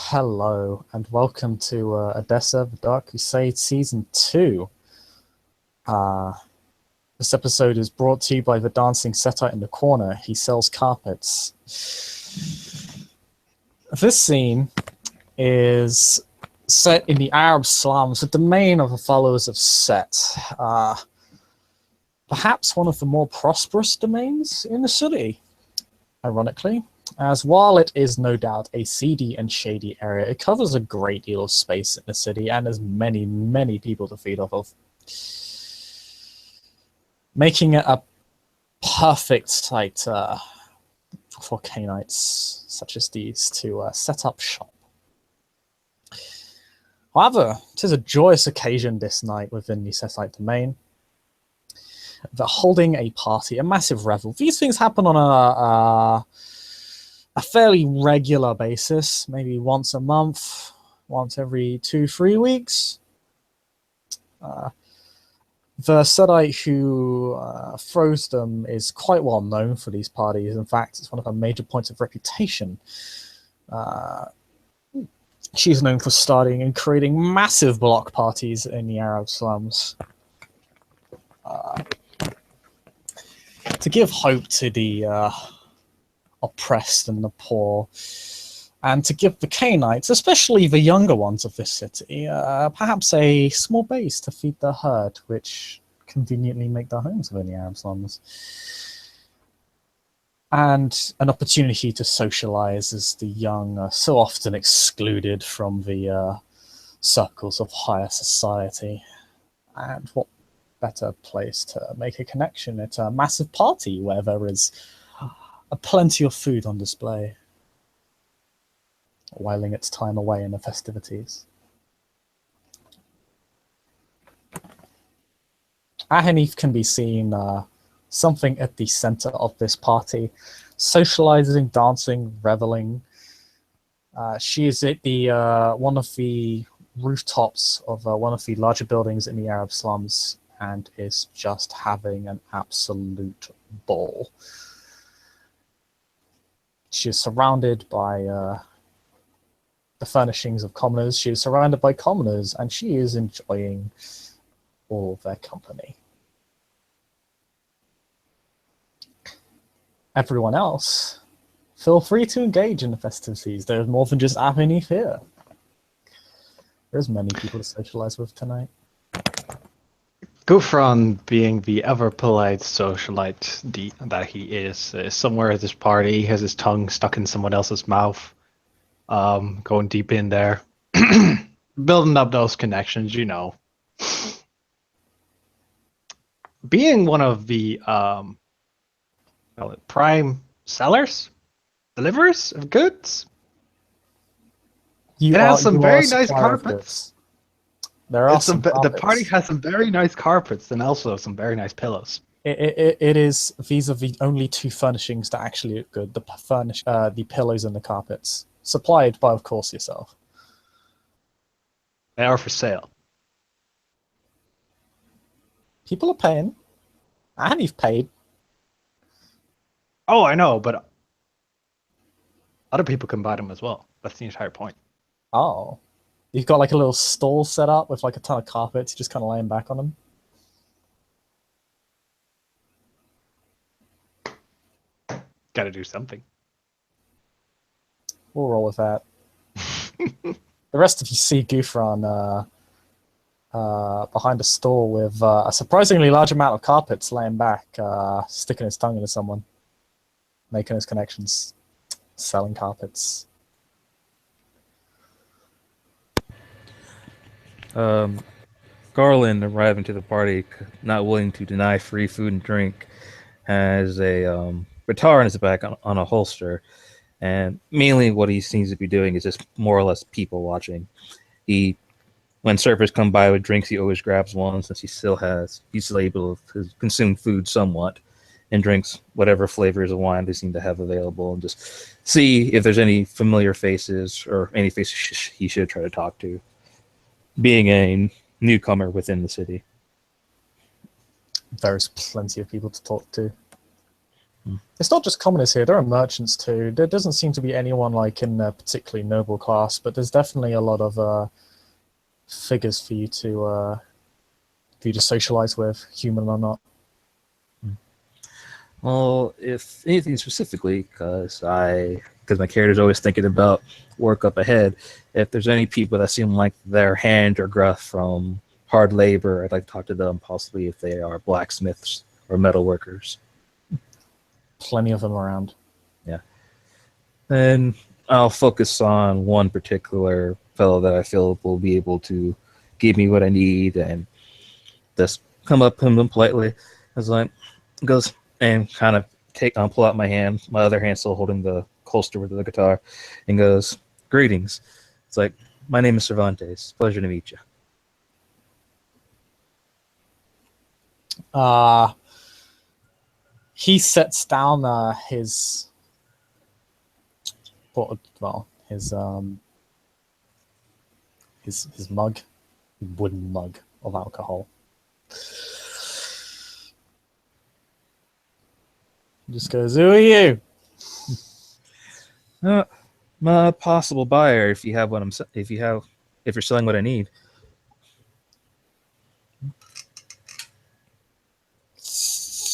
Hello, and welcome to Odessa, The Dark Crusade Season 2. This episode is brought to you by the dancing Setite in the corner. He sells carpets. This scene is set in the Arab slums, the domain of the followers of Set. Perhaps one of the more prosperous domains in the city, ironically. As while it is no doubt a seedy and shady area, it covers a great deal of space in the city and has many, many people to feed off of, making it a perfect site for cainites such as these to set up shop. However, it is a joyous occasion this night within the Setite domain. They're holding a party, a massive revel. These things happen on a fairly regular basis, maybe once a month, once every 2-3 weeks. The Setite who throws them is quite well known for these parties. In fact, it's one of her major points of reputation. She's known for starting and creating massive block parties in the Arab slums. To give hope to the oppressed and the poor, and to give the cainites, especially the younger ones of this city, perhaps a small base to feed their herd, which conveniently make their homes within the Arab slums, and an opportunity to socialize as the young are so often excluded from the circles of higher society. And what better place to make a connection at a massive party where there is plenty of food on display, whiling its time away in the festivities. Ahanif can be seen something at the center of this party, socializing, dancing, reveling. She is at the one of the rooftops of one of the larger buildings in the Arab slums and is just having an absolute ball. She is surrounded by the furnishings of commoners. She is surrounded by commoners, and she is enjoying all of their company. Everyone else, feel free to engage in the festivities. There's more than just Avenif here. There's many people to socialize with tonight. Gufran, being the ever-polite socialite that he is somewhere at this party, has his tongue stuck in someone else's mouth, going deep in there, building up those connections, you know. Being one of the prime sellers, deliverers of goods, it has some very nice carpets. There are some carpets. The party has some very nice carpets and also some very nice pillows. These are the only two furnishings that actually look good. The pillows and the carpets. Supplied by, of course, yourself. They are for sale. People are paying. And you've paid. Oh, I know, but other people can buy them as well. That's the entire point. Oh. You've got like a little stall set up with like a ton of carpets, just kind of laying back on them. Gotta do something. We'll roll with that. The rest of you see Gufran behind a stall with a surprisingly large amount of carpets laying back, sticking his tongue into someone, making his connections, selling carpets. Garland, arriving to the party, not willing to deny free food and drink, has a guitar in his back on a holster, and mainly what he seems to be doing is just more or less people watching. When surfers come by with drinks, he always grabs one since he's still able to consume food somewhat, and drinks whatever flavors of wine they seem to have available, and just see if there's any familiar faces or any faces he should try to talk to, being a newcomer within the city. There's plenty of people to talk to. It's not just commoners here. There are merchants too. There doesn't seem to be anyone like in a particularly noble class, but there's definitely a lot of figures for you to socialize with, human or not. Well, if anything specifically, because my character's always thinking about work up ahead. If there's any people that seem like their hand or gruff from hard labor, I'd like to talk to them, possibly if they are blacksmiths or metal workers. Plenty of them around. Yeah. And I'll focus on one particular fellow that I feel will be able to give me what I need and just come up to him politely. As like goes and kind of pull out my hand, my other hand still holding the holster with the guitar, and goes, "Greetings." It's like, "My name is Cervantes. Pleasure to meet you." He sets down his his mug, wooden mug of alcohol. He just goes, "Who are you?" I'm a possible buyer if you're selling what I need.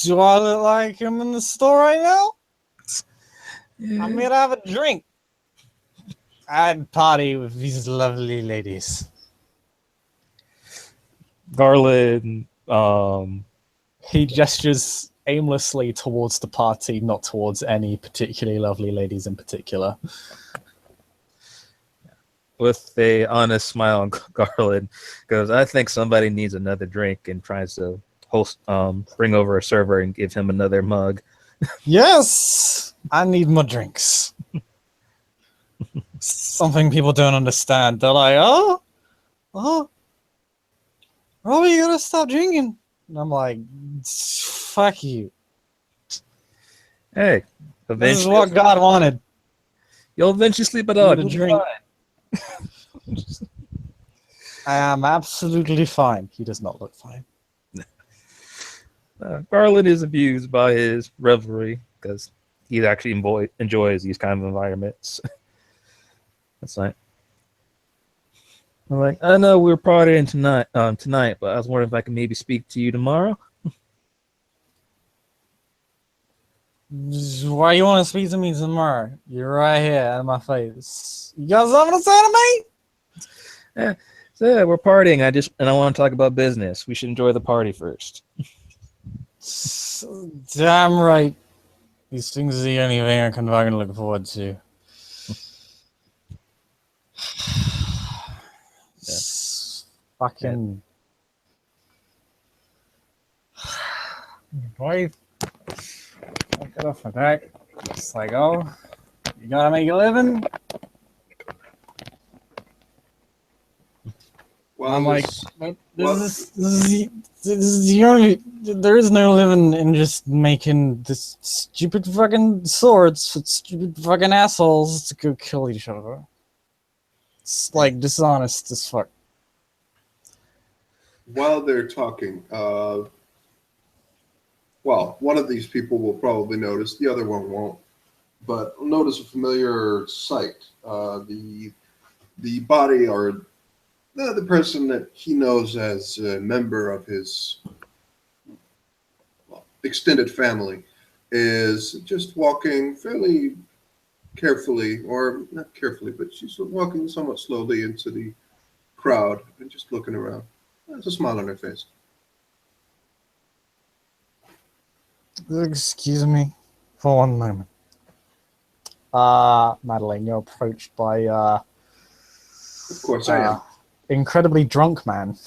Do I look like him in the store right now? Yeah. I'm here to have a drink and party with these lovely ladies. Garland, He gestures aimlessly towards the party, not towards any particularly lovely ladies in particular. with a honest smile on Garland, goes, "I think somebody needs another drink," and tries to bring over a server and give him another mug. Yes, I need more drinks. Something people don't understand. They're like, oh, Robbie, you gotta stop drinking. And I'm like, fuck you. Hey, This is what God wanted. You'll eventually sleep it You out. to drink. I am absolutely fine. He does not look fine. Garland is abused by his revelry because he actually enjoys these kind of environments. That's like, I'm like, I know we're partying tonight, but I was wondering if I can maybe speak to you tomorrow. Why you want to speak to me tomorrow? You're right here in my face. You got something to say to me? Yeah, we're partying. I want to talk about business. We should enjoy the party first. Damn right. These things are the only thing I can fucking look forward to. Yeah. Fucking. Boy. I get off my back. It's like, oh, you gotta make a living? Well, I'm like, this is the only. There is no living in just making this stupid fucking swords for stupid fucking assholes to go kill each other. It's like dishonest as fuck. while they're talking, well, one of these people will probably notice, the other one won't, but notice a familiar sight. The body or the person that he knows as a member of his extended family is just walking fairly carefully, or not carefully, but she's walking somewhat slowly into the crowd and just looking around. There's a smile on her face. Excuse me for one moment. Madeline, you're approached by Of course I am. incredibly drunk man.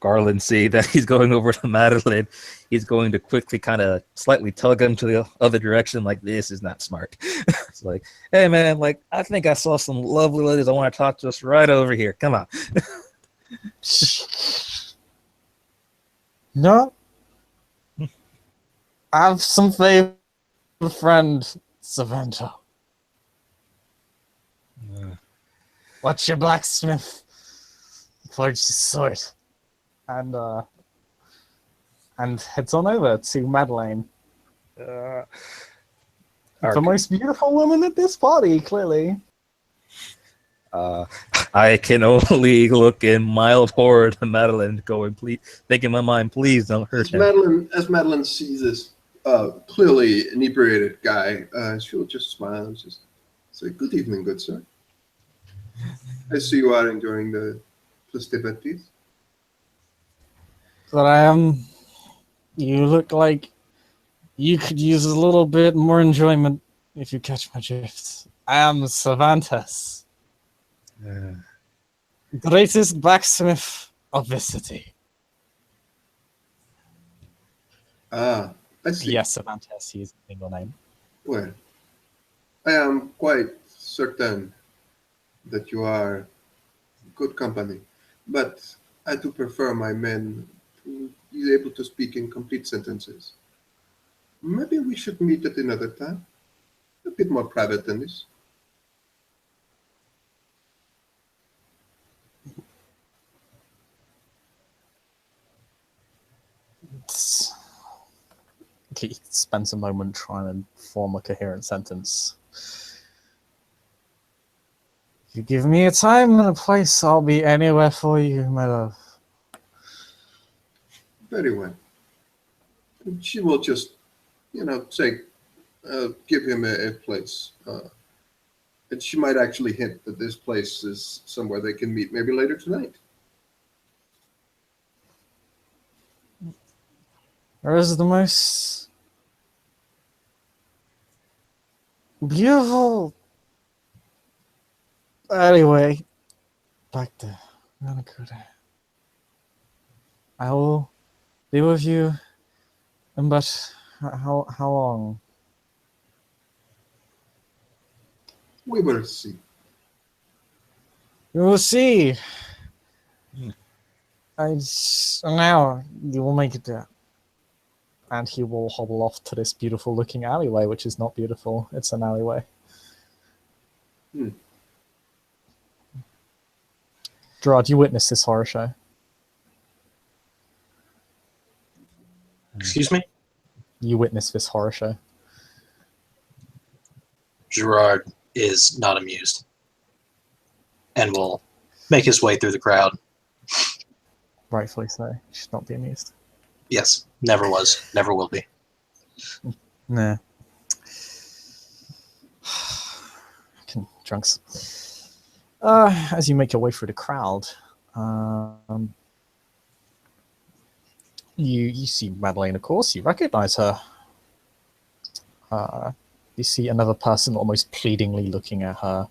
Garland see that he's going over to Madeline. He's going to quickly kind of slightly tug him to the other direction, like, this is not smart. It's like, hey man, like, I think I saw some lovely ladies. I want to talk to us right over here. Come on. No. I have some favorite friend, Savanta. What's your blacksmith? Forged his sword. And and heads on over to Madeleine. The most beautiful woman at this party, clearly. I can only look in mild horror to Madeline, going, please, thinking in my mind, please don't hurt him. As Madeline sees this clearly inebriated guy, she'll just smile and just say, "Good evening, good sir. I see you are enjoying the festivities." But I am. You look like you could use a little bit more enjoyment if you catch my drift. I am Cervantes, greatest blacksmith of this city. Ah, I see. Yes, Cervantes, he is a single name. Well, I am quite certain that you are good company, but I do prefer my men to be able to speak in complete sentences. Maybe we should meet at another time, a bit more private than this. He spends a moment trying to form a coherent sentence. If you give me a time and a place, I'll be anywhere for you, my love. Very well. She will just, say, give him a place. And she might actually hint that this place is somewhere they can meet maybe later tonight. There is the most beautiful alleyway back there. I'm gonna go there. I will be with you in but how long? We will see. We will see. An hour, you will make it there. And he will hobble off to this beautiful looking alleyway, which is not beautiful. It's an alleyway. Gerard, you witnessed this horror show. Excuse me? You witnessed this horror show. Gerard is not amused and will make his way through the crowd. Rightfully so. You should not be amused. Yes, never was, never will be. Nah. Drunks. As you make your way through the crowd, you see Madeleine, of course. You recognize her. You see another person almost pleadingly looking at her,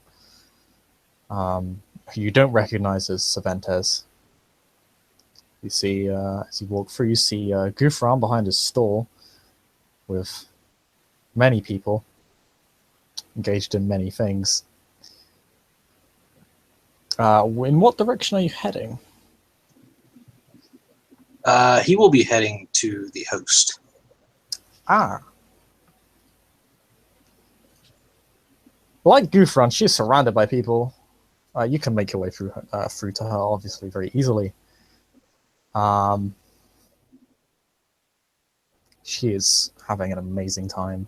who you don't recognize as Cervantes. You see, as you walk through, you see Gouffran behind his stall with many people engaged in many things. In what direction are you heading? He will be heading to the host. Like Gouffran, she's surrounded by people. You can make your way through to her, obviously, very easily. She is having an amazing time.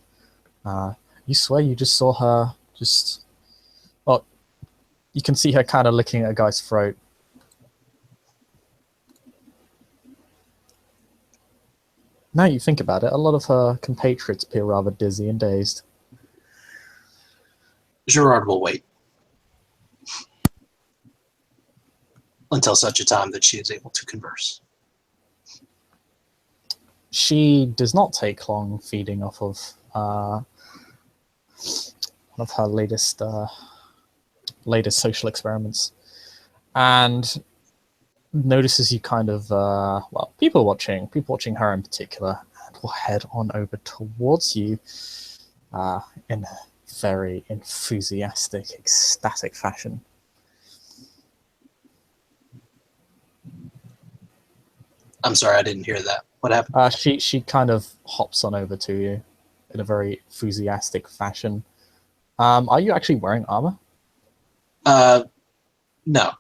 You swear you just saw her well, you can see her kind of licking at a guy's throat. Now you think about it, a lot of her compatriots appear rather dizzy and dazed. Gerard will wait until such a time that she is able to converse. She does not take long feeding off of one of her latest social experiments, and notices you kind of people watching her in particular, and will head on over towards you in a very enthusiastic, ecstatic fashion. I'm sorry, I didn't hear that. What happened? She kind of hops on over to you in a very enthusiastic fashion. Are you actually wearing armor? No.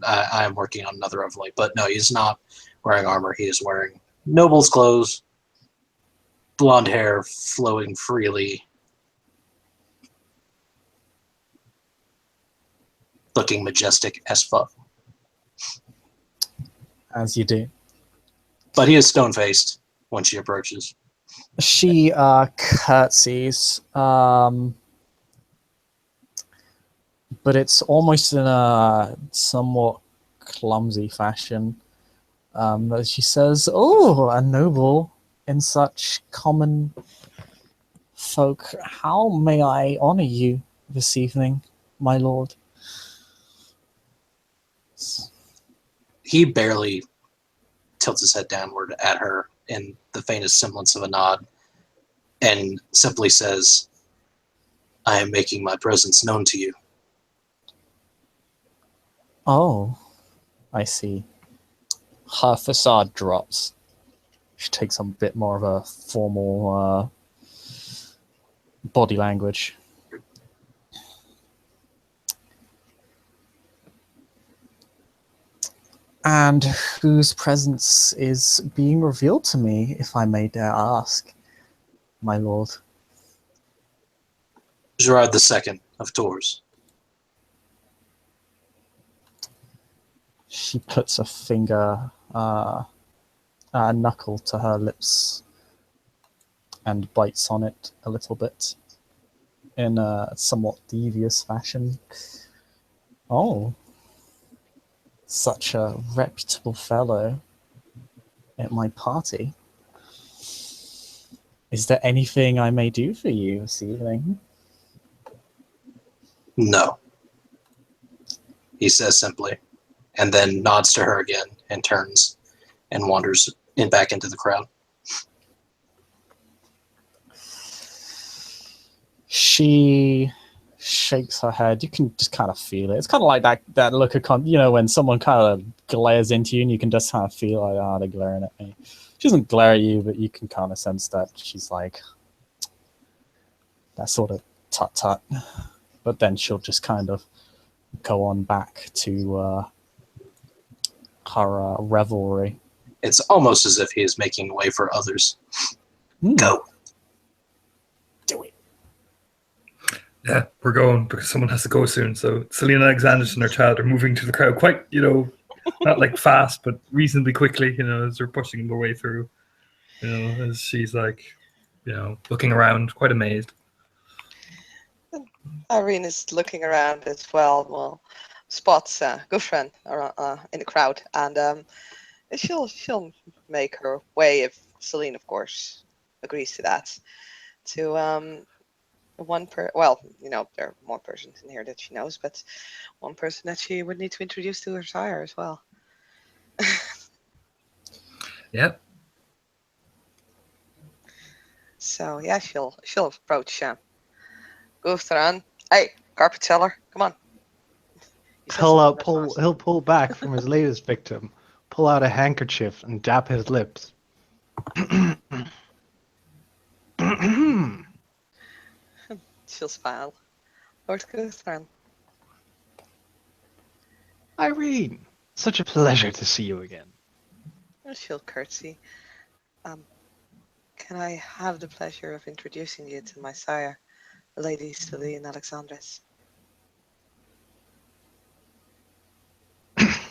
I am working on another overlay, but no, he's not wearing armor. He is wearing Noble's clothes, blonde hair flowing freely, looking majestic as fuck. As you do. But he is stone-faced when she approaches. She curtsies, but it's almost in a somewhat clumsy fashion. As she says, "Oh, a noble in such common folk. How may I honor you this evening, my lord?" He barely tilts his head downward at her in the faintest semblance of a nod and simply says, I am making my presence known to you. Oh, I see. Her facade drops. She takes a bit more of a formal body language. And whose presence is being revealed to me, if I may dare ask, my lord? Gerard II of Tours. She puts a finger, a knuckle to her lips and bites on it a little bit in a somewhat devious fashion. Oh, such a reputable fellow at my party. Is there anything I may do for you this evening? No, he says simply, and then nods to her again and turns and wanders back into the crowd. She shakes her head. You can just kind of feel it. It's kind of like that look of, when someone kind of glares into you and you can just kind of feel like, they're glaring at me. She doesn't glare at you, but you can kind of sense that she's like, that sort of tut-tut. But then she'll just kind of go on back to her revelry. It's almost as if he is making way for others. Go. Do it. Yeah, we're going because someone has to go soon. So Selena Alexandros and her child are moving to the crowd quite, not like fast, but reasonably quickly, as they're pushing their way through, as she's like, looking around, quite amazed. Irene is looking around as well, spots Gufran in the crowd, and she'll make her way, if Celine, of course, agrees to that, to there are more persons in here that she knows, but one person that she would need to introduce to her sire as well. Yep. So yeah, she'll approach Gufran. Hey, carpet seller, come on. He'll pull back from his latest victim, pull out a handkerchief, and dap his lips. She'll smile. Lord Gufran. Irene, such a pleasure to see you again. She'll curtsy. Can I have the pleasure of introducing you to my sire, Lady Celine Alexandros?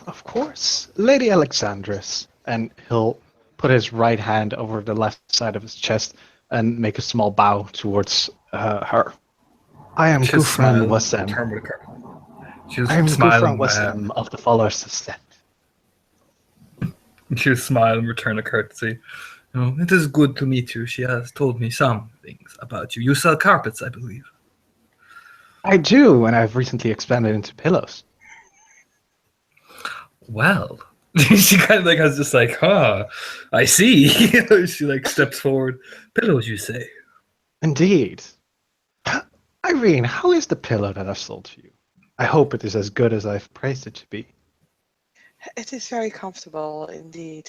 Of course, Lady Alexandros. And he'll put his right hand over the left side of his chest and make a small bow towards her. I am Gufran Wassem. I am Gufran Wassem of the Followers of Set. She'll smile and return a courtesy. It is good to meet you. She has told me some things about you. You sell carpets, I believe. I do, and I've recently expanded into pillows. Well, she kind of has this I see. She steps forward. Pillows, you say? Indeed. Irene, how is the pillow that I've sold to you? I hope it is as good as I've praised it to be. It is very comfortable indeed.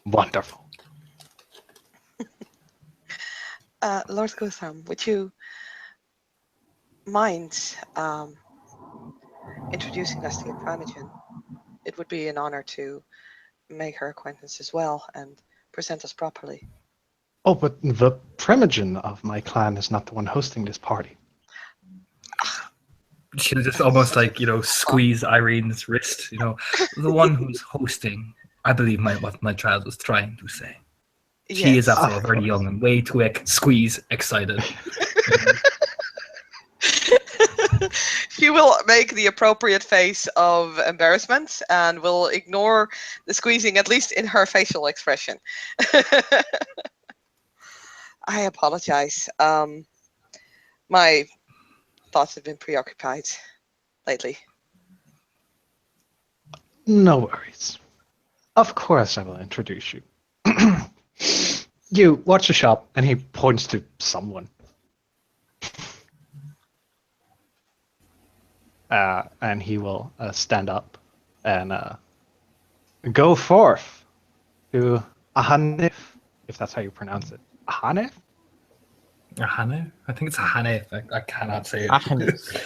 Wonderful. Lord Gutham, would you mind introducing us to your primogen? It would be an honor to make her acquaintance as well and present us properly. Oh, but the Primogen of my clan is not the one hosting this party. She'll just almost like, squeeze Irene's wrist, the one who's hosting, I believe what my child was trying to say. She is, Yes. after all, very young and way too squeeze excited. She will make the appropriate face of embarrassment and will ignore the squeezing, at least in her facial expression. I apologize. My thoughts have been preoccupied lately. No worries. Of course I will introduce you. You watch the shop, and he points to someone. And he will stand up and go forth to Ahanif, if that's how you pronounce it. Ahanif? Ahane? I think it's Ahane. I cannot say it. Ahanif.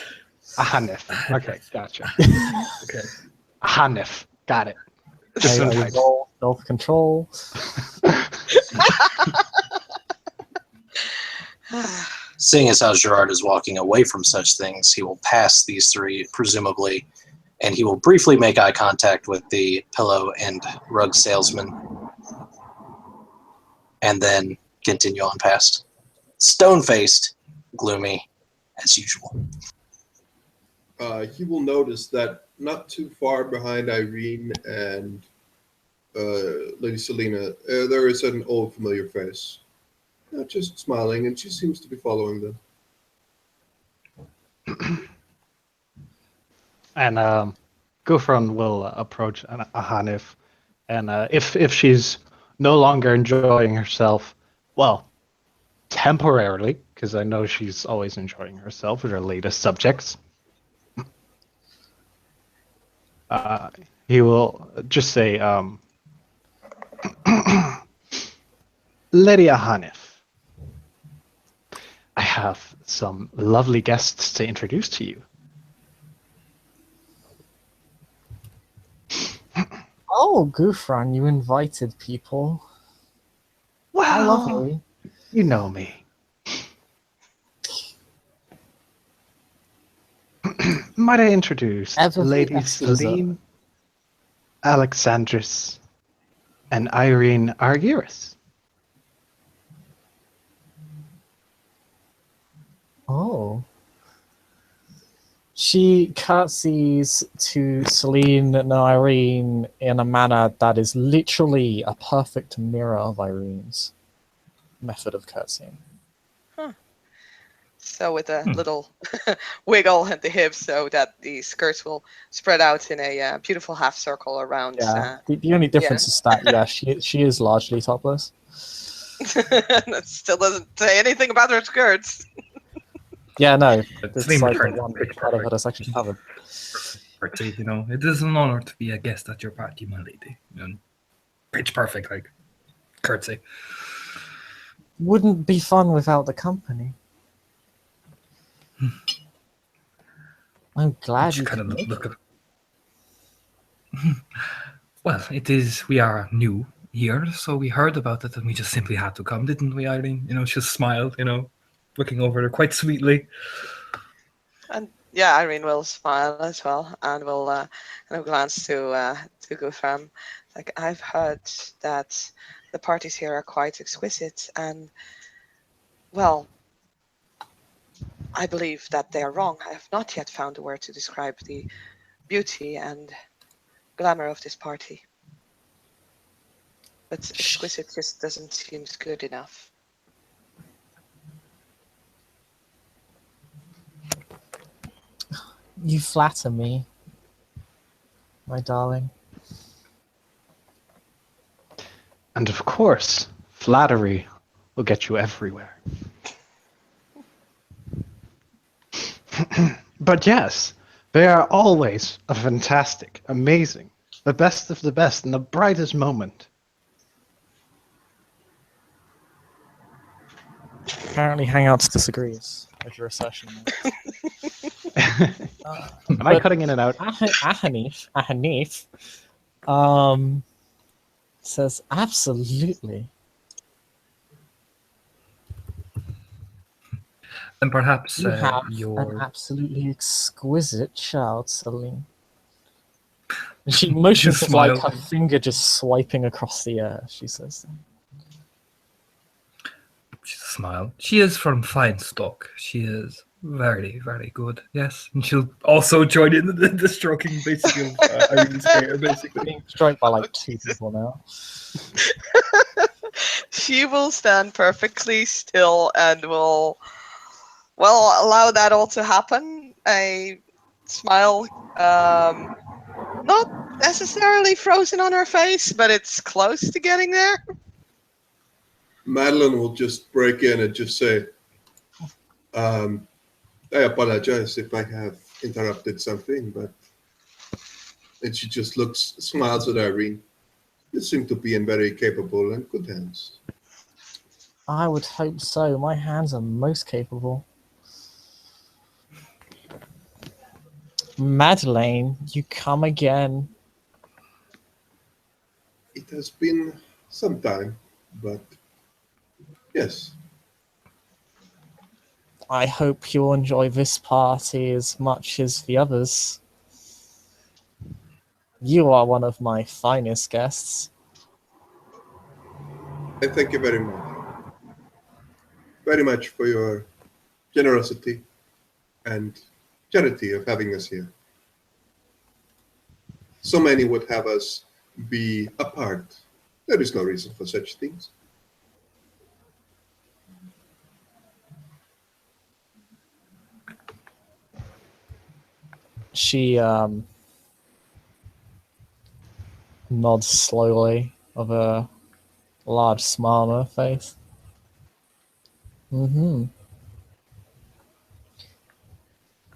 Ahanif. Okay, gotcha. Okay. Ahanif. Got it. Just I sometimes. roll self-control. Seeing as how Gerard is walking away from such things, he will pass these three, presumably, and he will briefly make eye contact with the pillow and rug salesman, and then continue on past. Stone-faced, gloomy, as usual. He will notice that not too far behind Irene and Lady Selena, there is an old familiar face. Just smiling, and she seems to be following them. And Gufran will approach Ahanif, and if she's no longer enjoying herself, well, temporarily, because I know she's always enjoying herself with her latest subjects, he will just say, Lady Ahanif, I have some lovely guests to introduce to you. Oh, Gufran, you invited people. How Well, lovely. you know me. Might I introduce Ever the Lady Exquisite. Celine, Alexandris, and Irene Argyris? Oh. She curtsies to Celine and Irene in a manner that is literally a perfect mirror of Irene's method of curtsying. So with a little wiggle at the hips so that the skirts will spread out in a beautiful half circle around. Yeah. The only difference is that, yeah, she is largely topless. That still doesn't say anything about her skirts. Yeah, no. It's Celine like returned one pitch part of it perfect. is actually covered. Party, it is an honor to be a guest at your party, my lady. And pitch perfect, like curtsy. Wouldn't be fun without the company. I'm glad you kind could of make look it. at. Well, it is. We are new here, so we heard about it, and we just simply had to come, didn't we, Irene? She smiled, looking over her quite sweetly. And yeah, Irene will smile as well and will kind of glance to Gufram. Like, I've heard that the parties here are quite exquisite, and well, I believe that they are wrong. I have not yet found a word to describe the beauty and glamour of this party. But exquisite just doesn't seem good enough. You flatter me, my darling. And of course, flattery will get you everywhere. But yes, they are always a fantastic, amazing, the best of the best, and the brightest moment. Apparently Hangouts disagrees with your assertion. Am I cutting in and out? Ahanif, Says, absolutely. And perhaps You have an your absolutely exquisite child, Celine. And she motions with like smile. her finger just swiping across the air. She says, She's a smile. She is from fine stock. She is very, very good. Yes, and she'll also join in the stroking, basically, of Irene's hair, basically. being stroked by like two people now. She will stand perfectly still and will, well, allow that all to happen. A smile, not necessarily frozen on her face, but it's close to getting there. Madeline will just break in and just say, I apologize if I have interrupted something, but. And she just smiles at Irene. You seem to be in very capable and good hands. I would hope so. My hands are most capable. Madeleine, you come again. It has been some time, but yes. I hope you'll enjoy this party as much as the others. You are one of my finest guests. I thank you very much for your generosity and charity of having us here. So many would have us be apart. There is no reason for such things. She nods slowly, with a large smile on her face.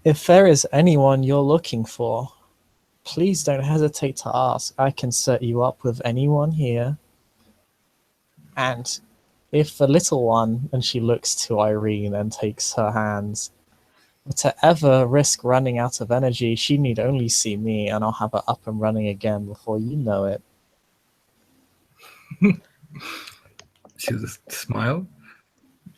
If there is anyone you're looking for, please don't hesitate to ask. I can set you up with anyone here. And if the little one, and she looks to Irene and takes her hands, were to ever risk running out of energy, she need only see me and I'll have her up and running again before you know it. She'll just smile.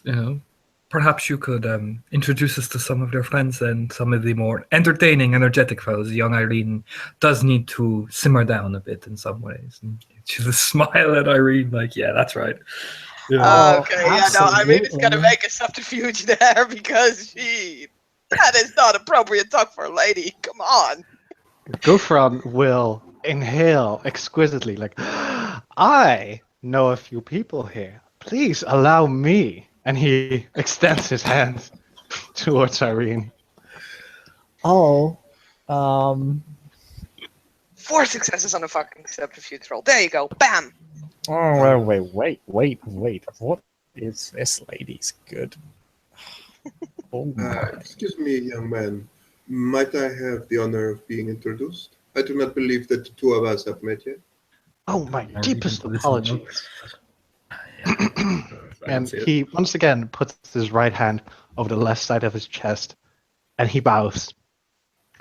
You know, perhaps you could introduce us to some of their friends and some of the more entertaining, energetic fellows. Young Irene does need to simmer down a bit in some ways. And she'll just smile at Irene like, yeah, that's right. You know, Oh, Okay, yeah, no, Irene is gonna absolutely. make a subterfuge there because that is not appropriate talk for a lady. Come on. Gufran will inhale exquisitely, like, I know a few people here. Please allow me. And he extends his hand towards Irene. Oh, 4 successes on a fucking subterfuge roll. There you go. Bam. oh, wait. What is this lady's good? Oh my. Excuse me, young man. Might I have the honor of being introduced? I do not believe that the two of us have met yet. Oh, my Irene deepest will listen apologies. I can And see it. he once again puts his right hand over the left side of his chest and he bows.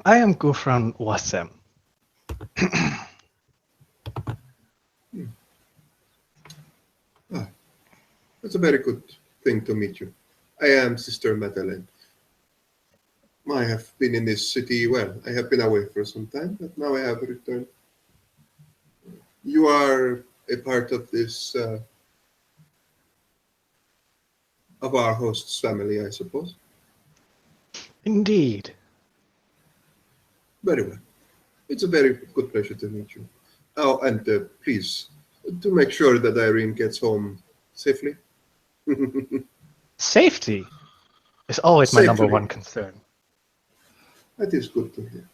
I am Gufran Wasem. It's a very good thing to meet you. I am Sister Madeleine. I have been in this city, well, I have been away for some time, but now I have returned. You are a part of this, of our host's family, I suppose. Indeed. Very well. It's a very good pleasure to meet you. Oh, and please, to make sure that Irene gets home safely. Safety is always my number Safely. one concern. That is good to hear.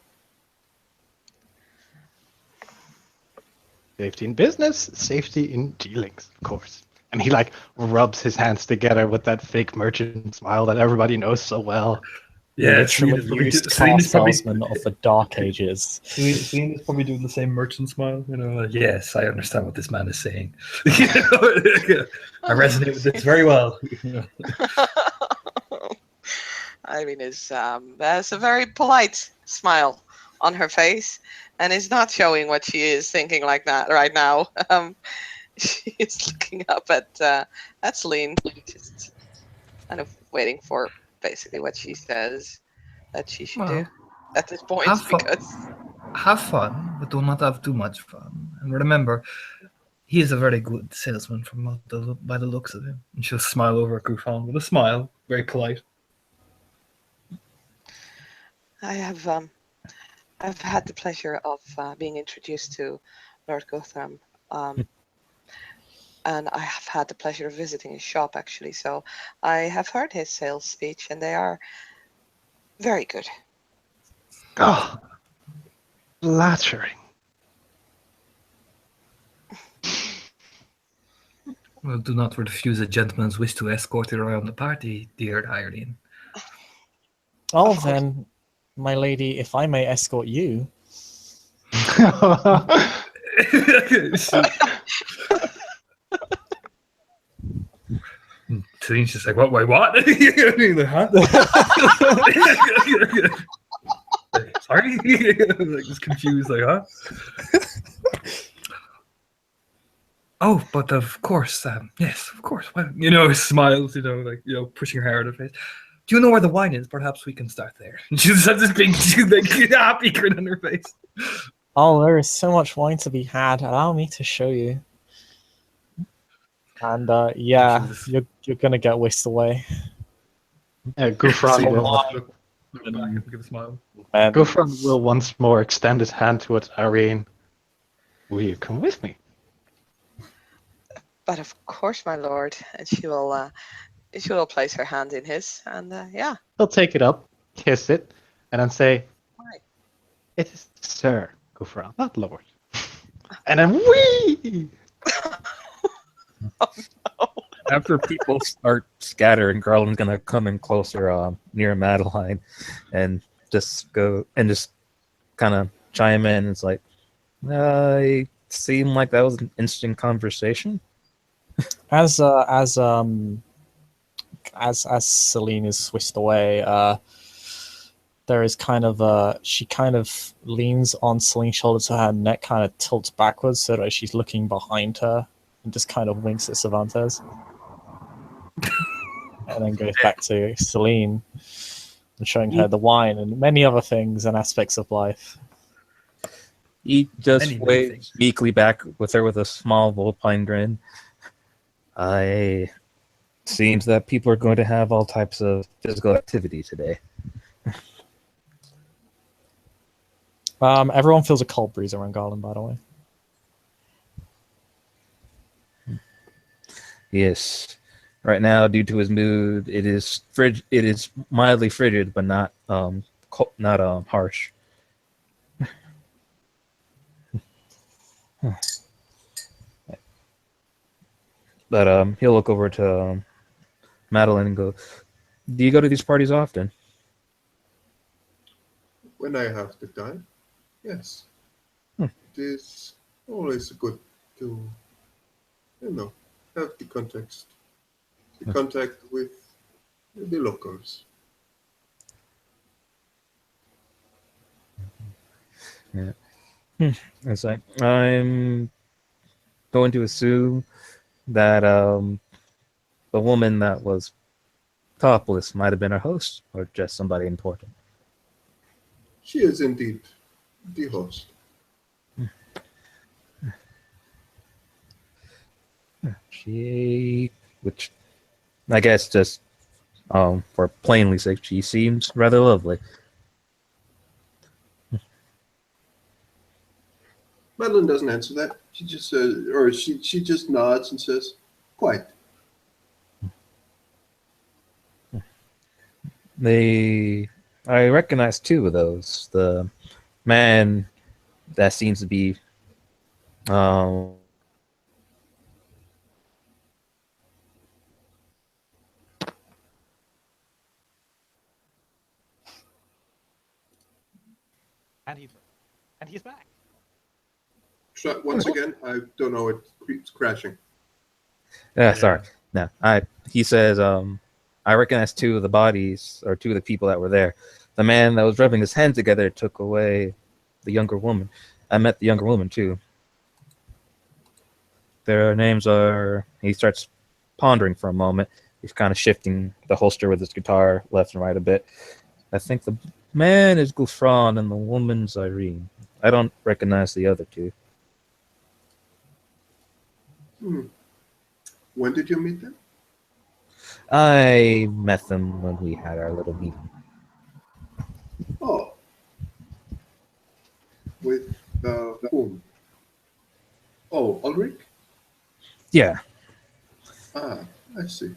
Safety in business, safety in dealings, of course. And he like rubs his hands together with that fake merchant smile that everybody knows so well. Yeah, Literally used car salesman of the Dark Ages. Celine is probably doing the same merchant smile. You know, like, yes, I understand what this man is saying. You know, I resonate with this very well. You know. Irene is has a very polite smile on her face, and is not showing what she is thinking like that right now. She is looking up at Celine, just kind of waiting for basically what she says that she should do Well, at this point have fun. because Have fun, but do not have too much fun. And remember, he is a very good salesman by the looks of him. And she'll smile over at Gouffon with a smile, very polite. I've had the pleasure of being introduced to Lord Guthrum, and I have had the pleasure of visiting his shop actually. So I have heard his sales speech, and they are very good. Oh, flattering. Well, do not refuse a gentleman's wish to escort you around the party, dear Irene. Oh, Of course. then, my lady, if I may escort you. Celine's just like, what? Wait, what? Like, huh? Sorry? Like, just confused, like, huh? Oh, but of course, yes, of course. Well, smiles, like, pushing her hair out of her face. Do you know where the wine is? Perhaps we can start there. And she just has this big, like, happy grin on her face. Oh, there is so much wine to be had. Allow me to show you. And yeah, you're gonna get whisked away. Gouffron will, Look back and give a smile. And Gouffron will once more extend his hand towards Irene. Will you come with me? But of course, my lord, and she will place her hand in his, and yeah. He'll take it up, kiss it, and then say, Why? "It is Sir Gouffron, not Lord." And then wee! Oh no! After people start scattering, Garland's gonna come in closer, near Madeline, and just kind of chime in. It's like, it seemed like that was an interesting conversation. as Celine is whisked away, there is kind of she kind of leans on Celine's shoulder, so her neck kind of tilts backwards so that she's looking behind her, and just kind of winks at Cervantes, and then goes back to Celine and showing her the wine and many other things and aspects of life. He just Many waves things. meekly back with her with a small vulpine grin. Seems that people are going to have all types of physical activity today. Everyone feels a cold breeze around Garland, by the way. Yes. Right now, due to his mood, it is It is mildly frigid, but not not harsh. But he'll look over to Madeline and go, "Do you go to these parties often?" When I have the time, yes. Hmm. It is always good to, have the context, the contact with the locals. Yeah. It's like, I'm going to assume that the woman that was topless might have been our host or just somebody important. She is indeed the host. Which I guess just for plainly sake, she seems rather lovely. Madeline doesn't answer that. She just says, or she just nods and says, "Quite." I recognize two of those. The man that seems to be And he's back. So once again, I don't know. It keeps crashing. sorry. No, he says I recognize two of the bodies or two of the people that were there. The man that was rubbing his hands together took away the younger woman. I met the younger woman too. Their names are. He starts pondering for a moment. He's kind of shifting the holster with his guitar left and right a bit. I think the man is Gulfran and the woman's Irene. I don't recognize the other two. When did you meet them? I met them when we had our little meeting. Oh, with whom? Oh, Ulrich? Yeah. Ah, I see.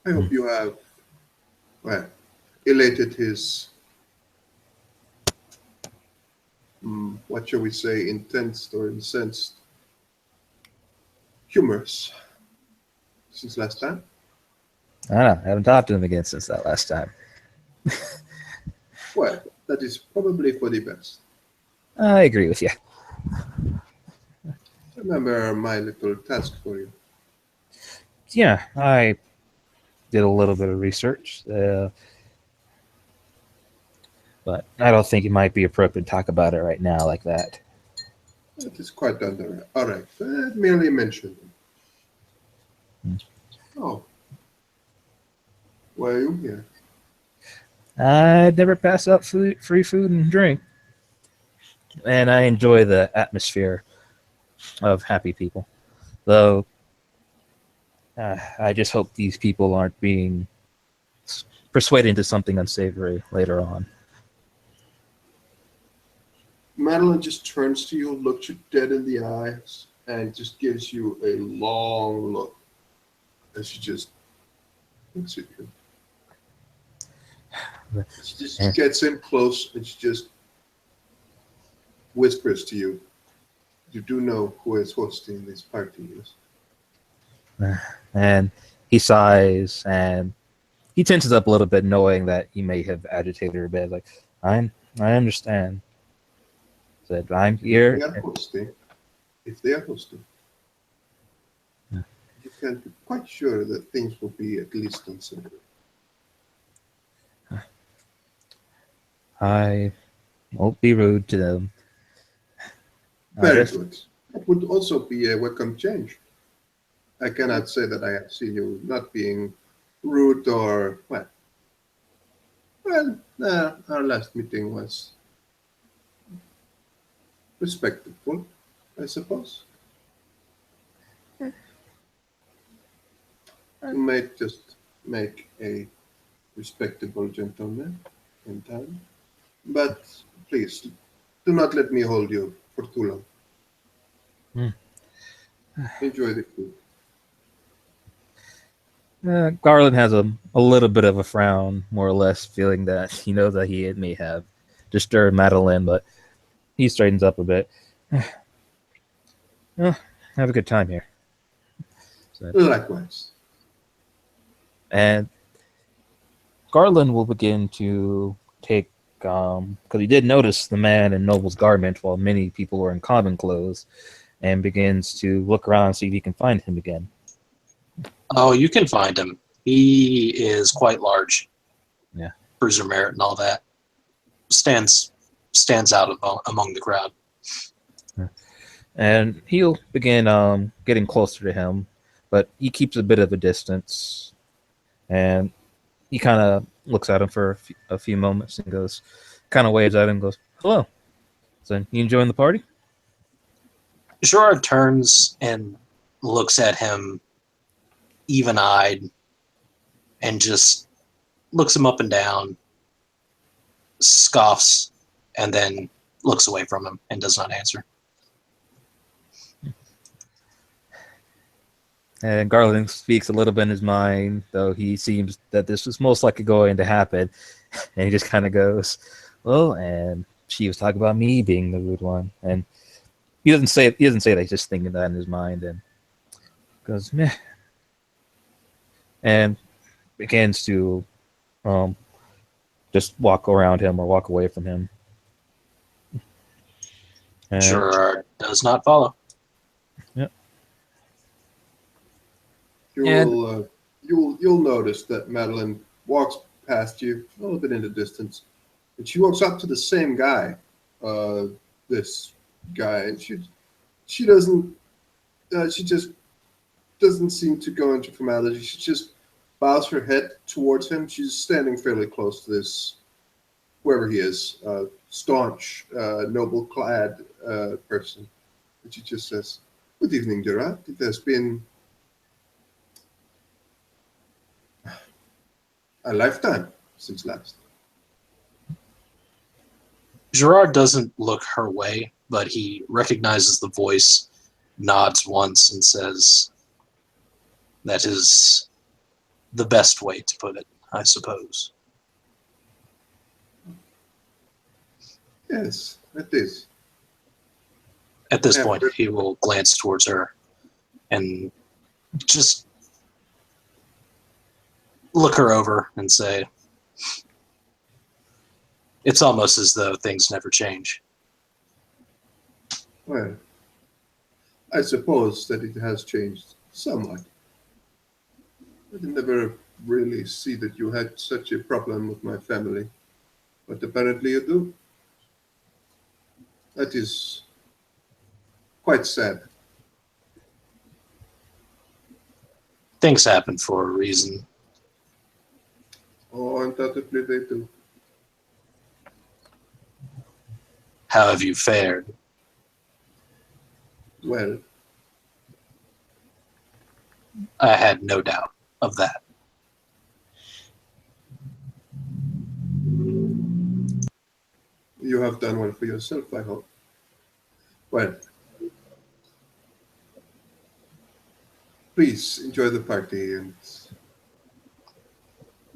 I hope you have, well, elated his, what shall we say, intense or incensed humors since last time. I don't know. I haven't talked to him again since that last time. Well, that is probably for the best. I agree with you. Remember my little task for you. Yeah, I did a little bit of research, but I don't think it might be appropriate to talk about it right now like that. That is quite under. All right, merely mention them. Oh, why are you here? I'd never pass up free food and drink, and I enjoy the atmosphere of happy people. Though, I just hope these people aren't being persuaded into something unsavory later on. Madeline just turns to you, looks you dead in the eyes, and just gives you a long look as she just looks at you. She just gets in close and she just whispers to you, "You do know who is hosting this party, yes?" And he sighs and he tenses up a little bit, knowing that he may have agitated her a bit. Like, I understand. Said, I'm here. If they are hosting, you can be quite sure that things will be at least considered. I won't be rude to them. Very good. It would also be a welcome change. I cannot say that I have seen you not being rude or, our last meeting was respectful, I suppose. You might just make a respectable gentleman in time. But please, do not let me hold you for too long. Enjoy the food. Garland has a little bit of a frown, more or less, feeling that he knows that he may have disturbed Madeline, but he straightens up a bit. Well, have a good time here. So, Likewise. and Garland will begin to take, because he did notice the man in Noble's garment while many people were in common clothes, and begins to look around and see if he can find him again. Oh, you can find him. He is quite large. Yeah. Bruiser merit and all that. Stands out among the crowd. And he'll begin getting closer to him, but he keeps a bit of a distance. And he kind of looks at him for a few moments and goes, kind of waves at him and goes, "Hello. So, you enjoying the party?" Gerard turns and looks at him even-eyed and just looks him up and down, scoffs, and then looks away from him and does not answer. And Garland speaks a little bit in his mind, though he seems that this is most likely going to happen. And he just kind of goes, "Well, and she was talking about me being the rude one." And he doesn't say that, he's just thinking that in his mind, and goes, "Meh." And begins to just walk around him or walk away from him. And, Gerard does not follow. Yep. You'll notice that Madeline walks past you, a little bit in the distance, and she walks up to the same guy, uh, this guy, and she doesn't, she just doesn't seem to go into formality. She just bows her head towards him. She's standing fairly close to this, whoever he is, staunch, noble-clad person. And she just says, "Good evening, Gerard. It has been a lifetime since last." Gerard doesn't look her way, but he recognizes the voice, nods once, and says, "That is the best way to put it, I suppose." Yes, it is. At this Yeah, point, he will glance towards her and just look her over and say, "It's almost as though things never change." Well, I suppose that it has changed somewhat. I did never really see that you had such a problem with my family, but apparently you do. That is quite sad. Things happen for a reason. Oh, undoubtedly they do. How have you fared? Well, I had no doubt of that. you have done well for yourself, I hope. Well, please enjoy the party, and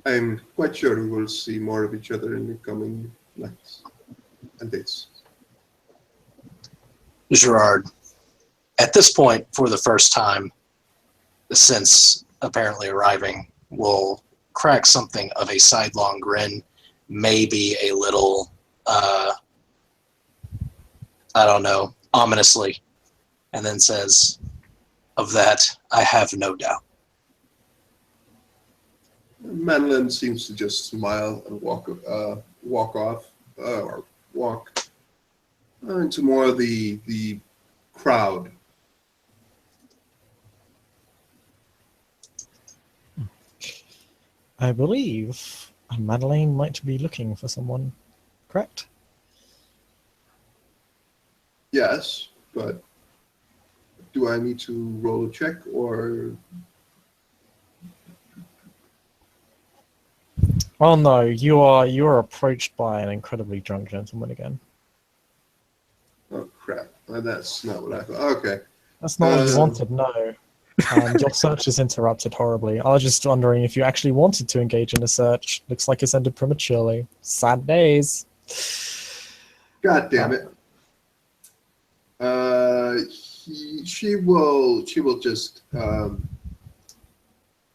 I'm quite sure we will see more of each other in the coming nights and days. Gerard, at this point, for the first time since apparently arriving, will crack something of a sidelong grin, maybe a little, I don't know, ominously, and then says, "Of that, I have no doubt." Madeline seems to just smile and walk off, or walk into more of the crowd. I believe Madeline might be looking for someone, correct? Yes, but do I need to roll a check or? Oh no, you are approached by an incredibly drunk gentleman again. Oh crap! That's not what I thought. Okay. That's not what you wanted, no. Your search is interrupted horribly. I was just wondering if you actually wanted to engage in a search. Looks like it's ended prematurely. Sad days. God damn it. She will just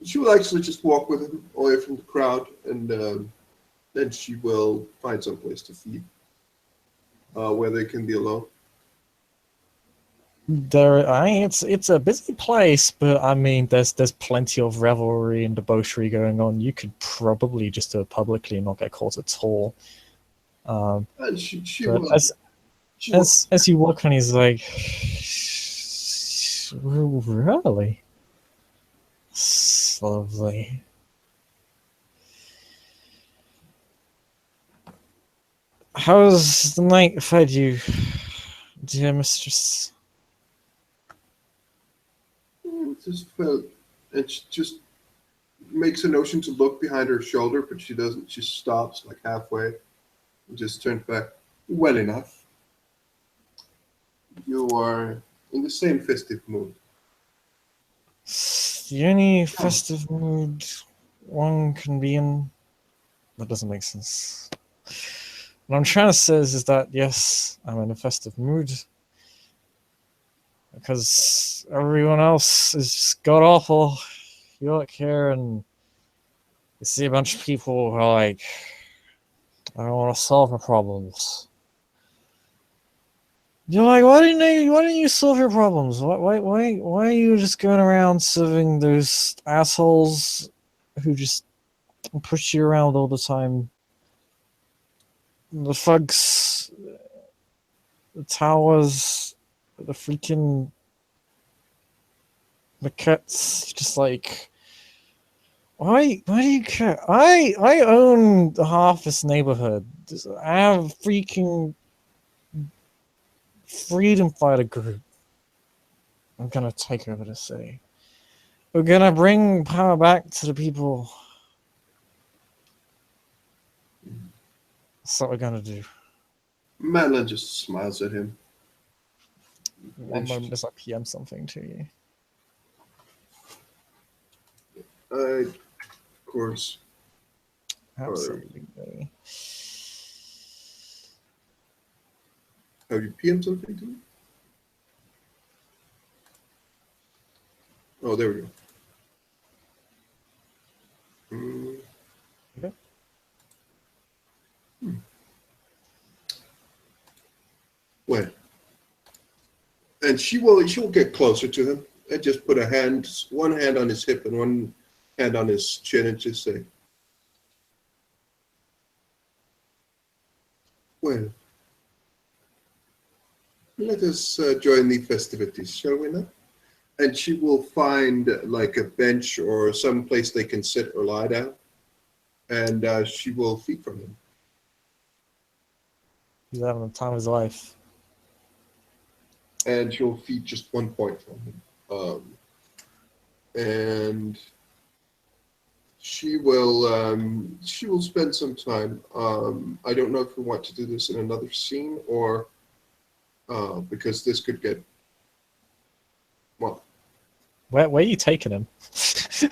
she will actually just walk with him away from the crowd, and then she will find some place to feed, where they can be alone. It's a busy place, but I mean, there's plenty of revelry and debauchery going on. You could probably just do it publicly and not get caught at all. And But as you walk on, he's like, really? It's lovely. How's the night fed you, dear mistress? just felt, and she just makes a notion to look behind her shoulder, but she doesn't. She stops like halfway and just turns back. Well enough. You are in the same festive mood. The only festive mood one can be in. That doesn't make sense. What I'm trying to say is that yes, I'm in a festive mood because everyone else is just god awful. You look here and you see a bunch of people who are like, I don't want to solve my problems. You're like, why didn't you solve your problems? Why are you just going around serving those assholes who just push you around all the time. The thugs, the towers, the freaking maquettes, just like, why do you care? I own half this neighborhood. I have a freaking freedom fighter group. I'm gonna take over the city. We're gonna bring power back to the people. That's what we're gonna do. Madeline just smiles at him. One moment as I PM something to you. Of course. Absolutely. Have you PM something to me? Oh, there we go. Okay. When? And she'll get closer to him and just put one hand on his hip and one hand on his chin and just say, well, let us join the festivities, shall we not? And she will find like a bench or some place they can sit or lie down, and she will feed from him. He's having the time of his life. And she'll feed just 1 point from him. And she will spend some time. I don't know if we want to do this in another scene or because this could get, well. Where are you taking him?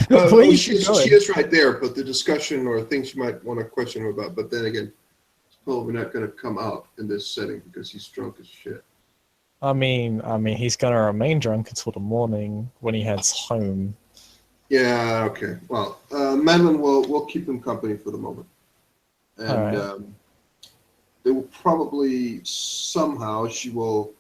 Where are you she going? is right there, but the discussion or things you might want to question him about. But then again, it's probably not going to come out in this setting because he's drunk as shit. I mean, he's gonna remain drunk until the morning when he heads home. Yeah. Okay. Well, Madeline will keep him company for the moment, and they will probably somehow she'll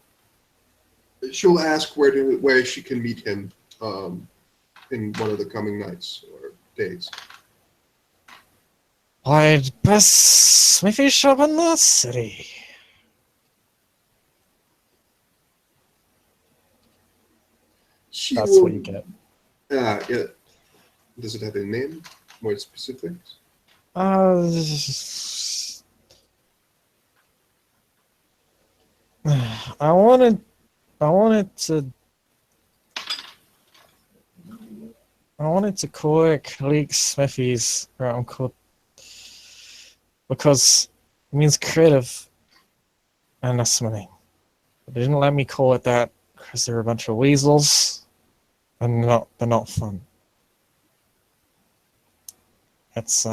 ask where she can meet him in one of the coming nights or days. I'd best maybe shop in the city. That's what you get. Yeah. Does it have a name? More specifics? I wanted to call it Clique Smithy's round called because it means creative and that's my name. But they didn't let me call it that because they're a bunch of weasels and they're not fun. It's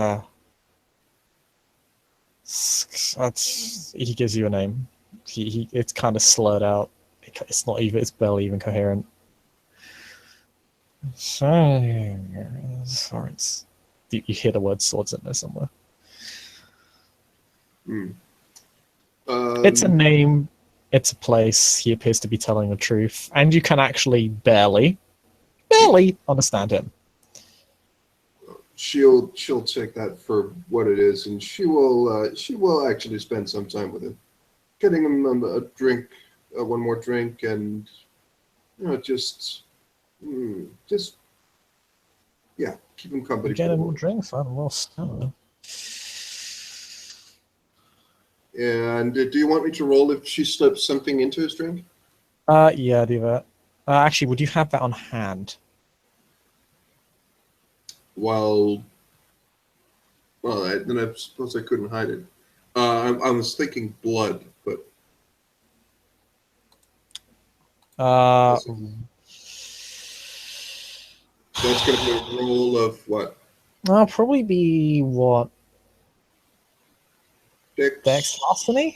he gives you a name. It's kind of slurred out. It's barely even coherent. Or it's you hear the word swords in there somewhere. It's a name. It's a place. He appears to be telling the truth, and you can actually barely understand him. She'll take that for what it is, and she will actually spend some time with him, getting him a drink, one more drink, and just keep him company. Get him more drinks. I don't know. And do you want me to roll if she slips something into his drink? Yeah, do that. Actually, would you have that on hand? Well, then I suppose I couldn't hide it. I was thinking blood, but that's going to be a roll of what? I'll probably be what? Dex. Dexterity?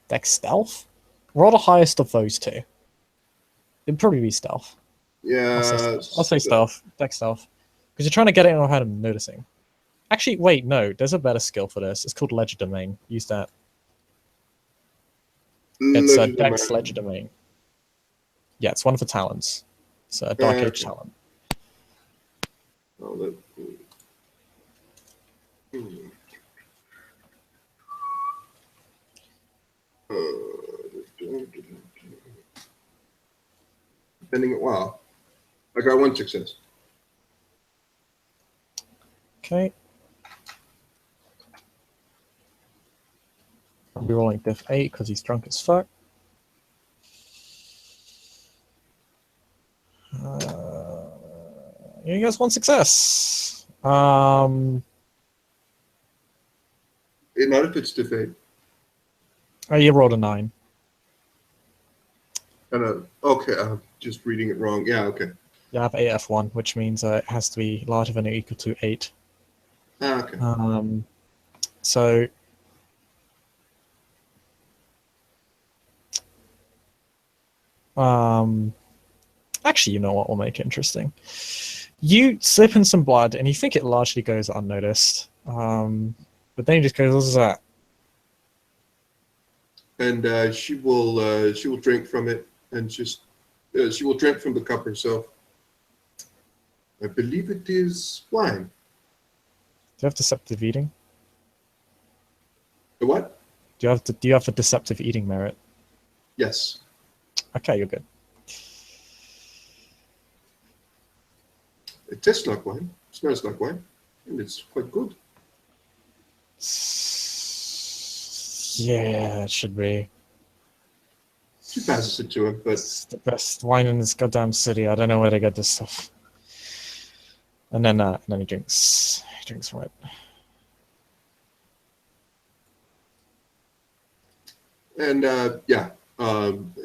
Dex stealth? Roll the highest of those two. It'd probably be stealth. Yeah. I'll say stealth. Dex stealth. Because you're trying to get it without him noticing. Actually, wait, no. There's a better skill for this. It's called Legerdemain. Use that. It's a Dex Legerdemain. Yeah, it's one of the talents. It's a Dark Age talent. Oh, that, depending, wow. I got one success. Okay. I'll be rolling diff 8 because he's drunk as fuck. You guys one success. Not if it's defeat. Oh, you rolled a 9. Okay, I'm just reading it wrong. Yeah, okay. You have AF1, which means it has to be larger than or equal to 8. Okay. So actually, you know what will make it interesting? You slip in some blood, and you think it largely goes unnoticed. But then he just goes, "What's that?" And she will drink from it, and just she will drink from the cup herself. I believe it is wine. Do you have deceptive eating? The what? Do you have a deceptive eating merit? Yes. Okay, you're good. It tastes like wine. It smells like wine, and it's quite good. Yeah, it should be. She passes it to him, but It's the best wine in this goddamn city. I don't know where they get this stuff. And then he drinks. He drinks from it. and yeah,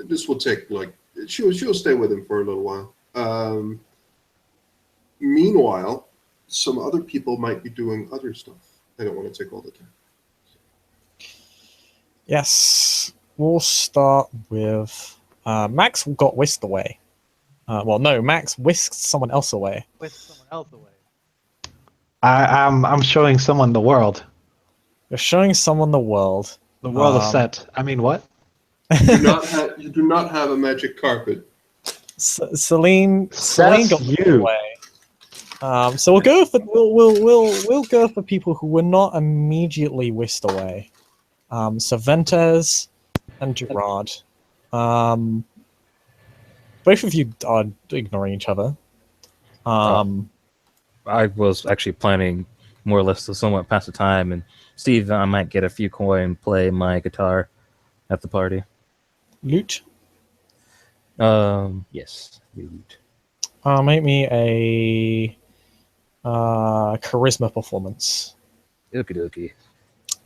this will take like she'll stay with him for a little while. Meanwhile, some other people might be doing other stuff. I don't want to take all the time. Yes, we'll start with Max got whisked away. Well, no, Max whisked someone else away. With someone else away. I'm showing someone the world. You're showing someone the world. The world is set. I mean, what? You do not have a magic carpet. Celine got you. whisked away. So we'll go for we'll go for people who were not immediately whisked away. So Ventes and Gerard. Both of you are ignoring each other. I was actually planning more or less to somewhat pass the time, and Steve, I might get a few coin, play my guitar at the party. Loot. Yes, loot. Make me a charisma performance. Okie dokie. Do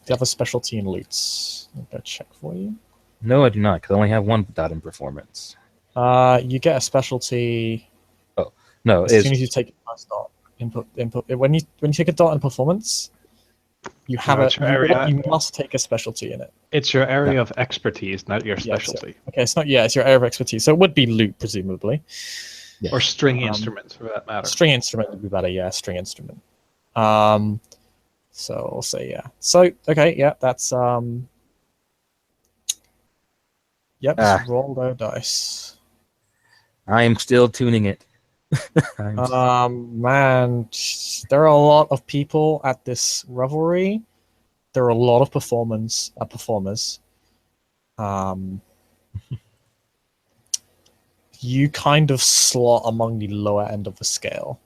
you have a specialty in loots? I'll go check for you. No, I do not, because I only have one dot in performance. You get a specialty. Oh no! As soon as you take a first dot input. When you take a dot in performance, you have you must take a specialty in it. It's your area of expertise, not your specialty. Okay, it's not. Yeah, it's your area of expertise. So it would be loot, presumably. Yeah. Or string instruments, for that matter. String instrument would be better. Yeah, string instrument. So I'll say yeah. So okay, yeah, that's Yep, just roll those dice. I am still tuning it. Man, there are a lot of people at this revelry. There are a lot of performers. You kind of slot among the lower end of the scale.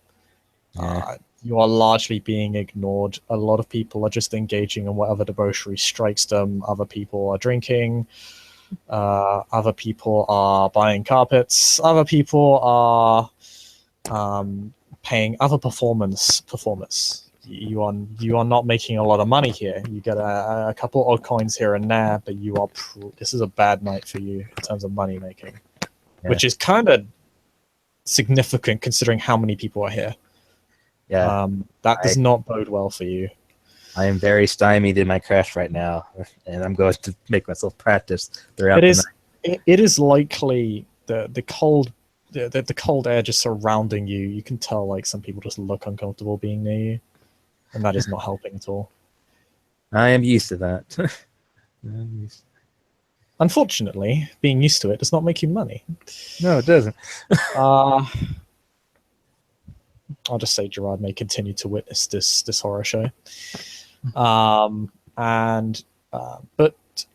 Yeah. You are largely being ignored. A lot of people are just engaging in whatever debauchery strikes them. Other people are drinking. Other people are buying carpets. Other people are paying other performers. You are not making a lot of money here. You get a couple odd coins here and there, but you are this is a bad night for you in terms of money making, which is kind of significant considering how many people are here. Yeah, that does not bode well for you. I am very stymied in my craft right now, and I'm going to make myself practice throughout the night. It is likely the cold air just surrounding you. You can tell like some people just look uncomfortable being near you, and that is not helping at all. I am used to that. Unfortunately, being used to it does not make you money. No, it doesn't. I'll just say Gerard may continue to witness this horror show. But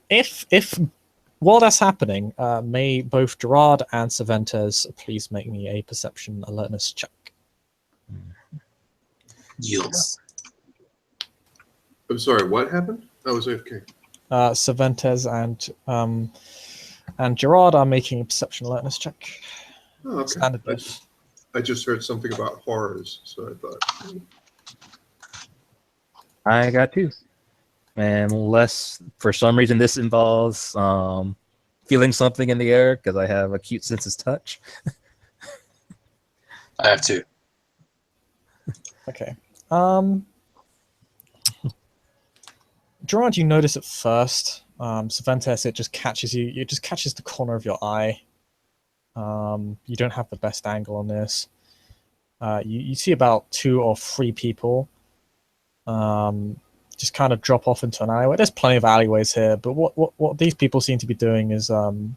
if while that's happening, may both Gerard and Cervantes please make me a perception alertness check. Yields. I'm sorry, what happened? I was AFK. Cervantes and Gerard are making a perception alertness check. Oh, okay. Standard both. I just heard something about horrors, so I thought. I got 2. Unless for some reason this involves feeling something in the air because I have acute senses touch. I have 2. Okay. Gerard, you notice at first. Cervantes, it just catches you. It just catches the corner of your eye. You don't have the best angle on this. You see about 2 or 3 people just kind of drop off into an alleyway. There's plenty of alleyways here, but what these people seem to be doing is there's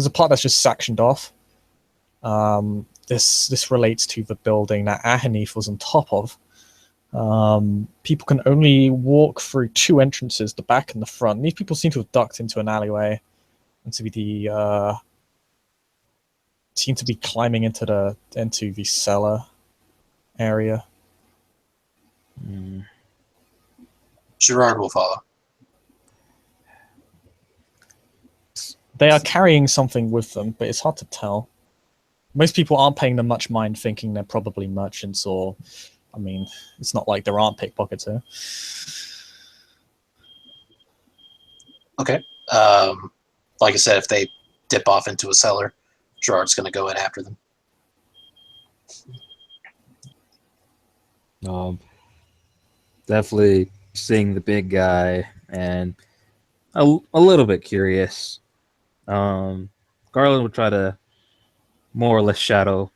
a part that's just sectioned off. This relates to the building that Ahanif was on top of. People can only walk through 2 entrances, the back and the front. These people seem to have ducked into an alleyway and to be seem to be climbing into the cellar area. Gerard will follow. They are carrying something with them, but it's hard to tell. Most people aren't paying them much mind, thinking they're probably merchants or, I mean, it's not like there aren't pickpockets here. Okay. Like I said, if they dip off into a cellar, Gerard's going to go in after them. Definitely seeing the big guy and a little bit curious. Garland would try to more or less shadow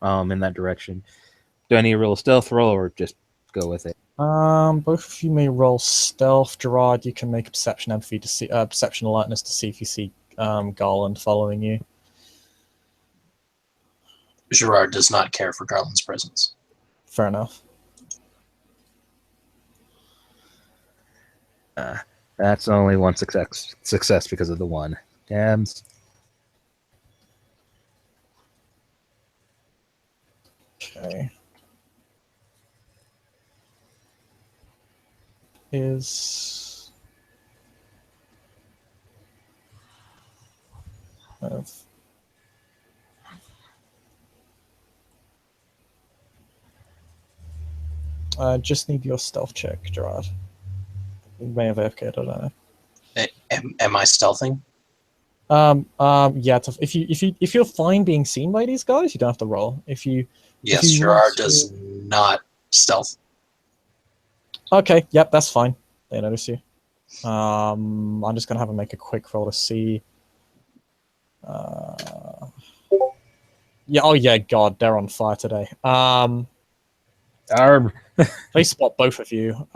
in that direction. Do I need a real stealth roll or just go with it? Both of you may roll stealth. Gerard, you can make a perception empathy to see perception alertness to see if you see Garland following you. Gerard does not care for Garland's presence. Fair enough. That's only one success because of the 1. Dams. Okay. Is just need your stealth check, Gerard. You may have AFK'd, I don't know. Am I stealthing? Yeah. If you're fine being seen by these guys, you don't have to roll. Yes, Gerard does not stealth. Okay, yep, that's fine. They notice you. I'm just gonna have them make a quick roll to see. Yeah. Oh yeah. God, they're on fire today. They spot both of you.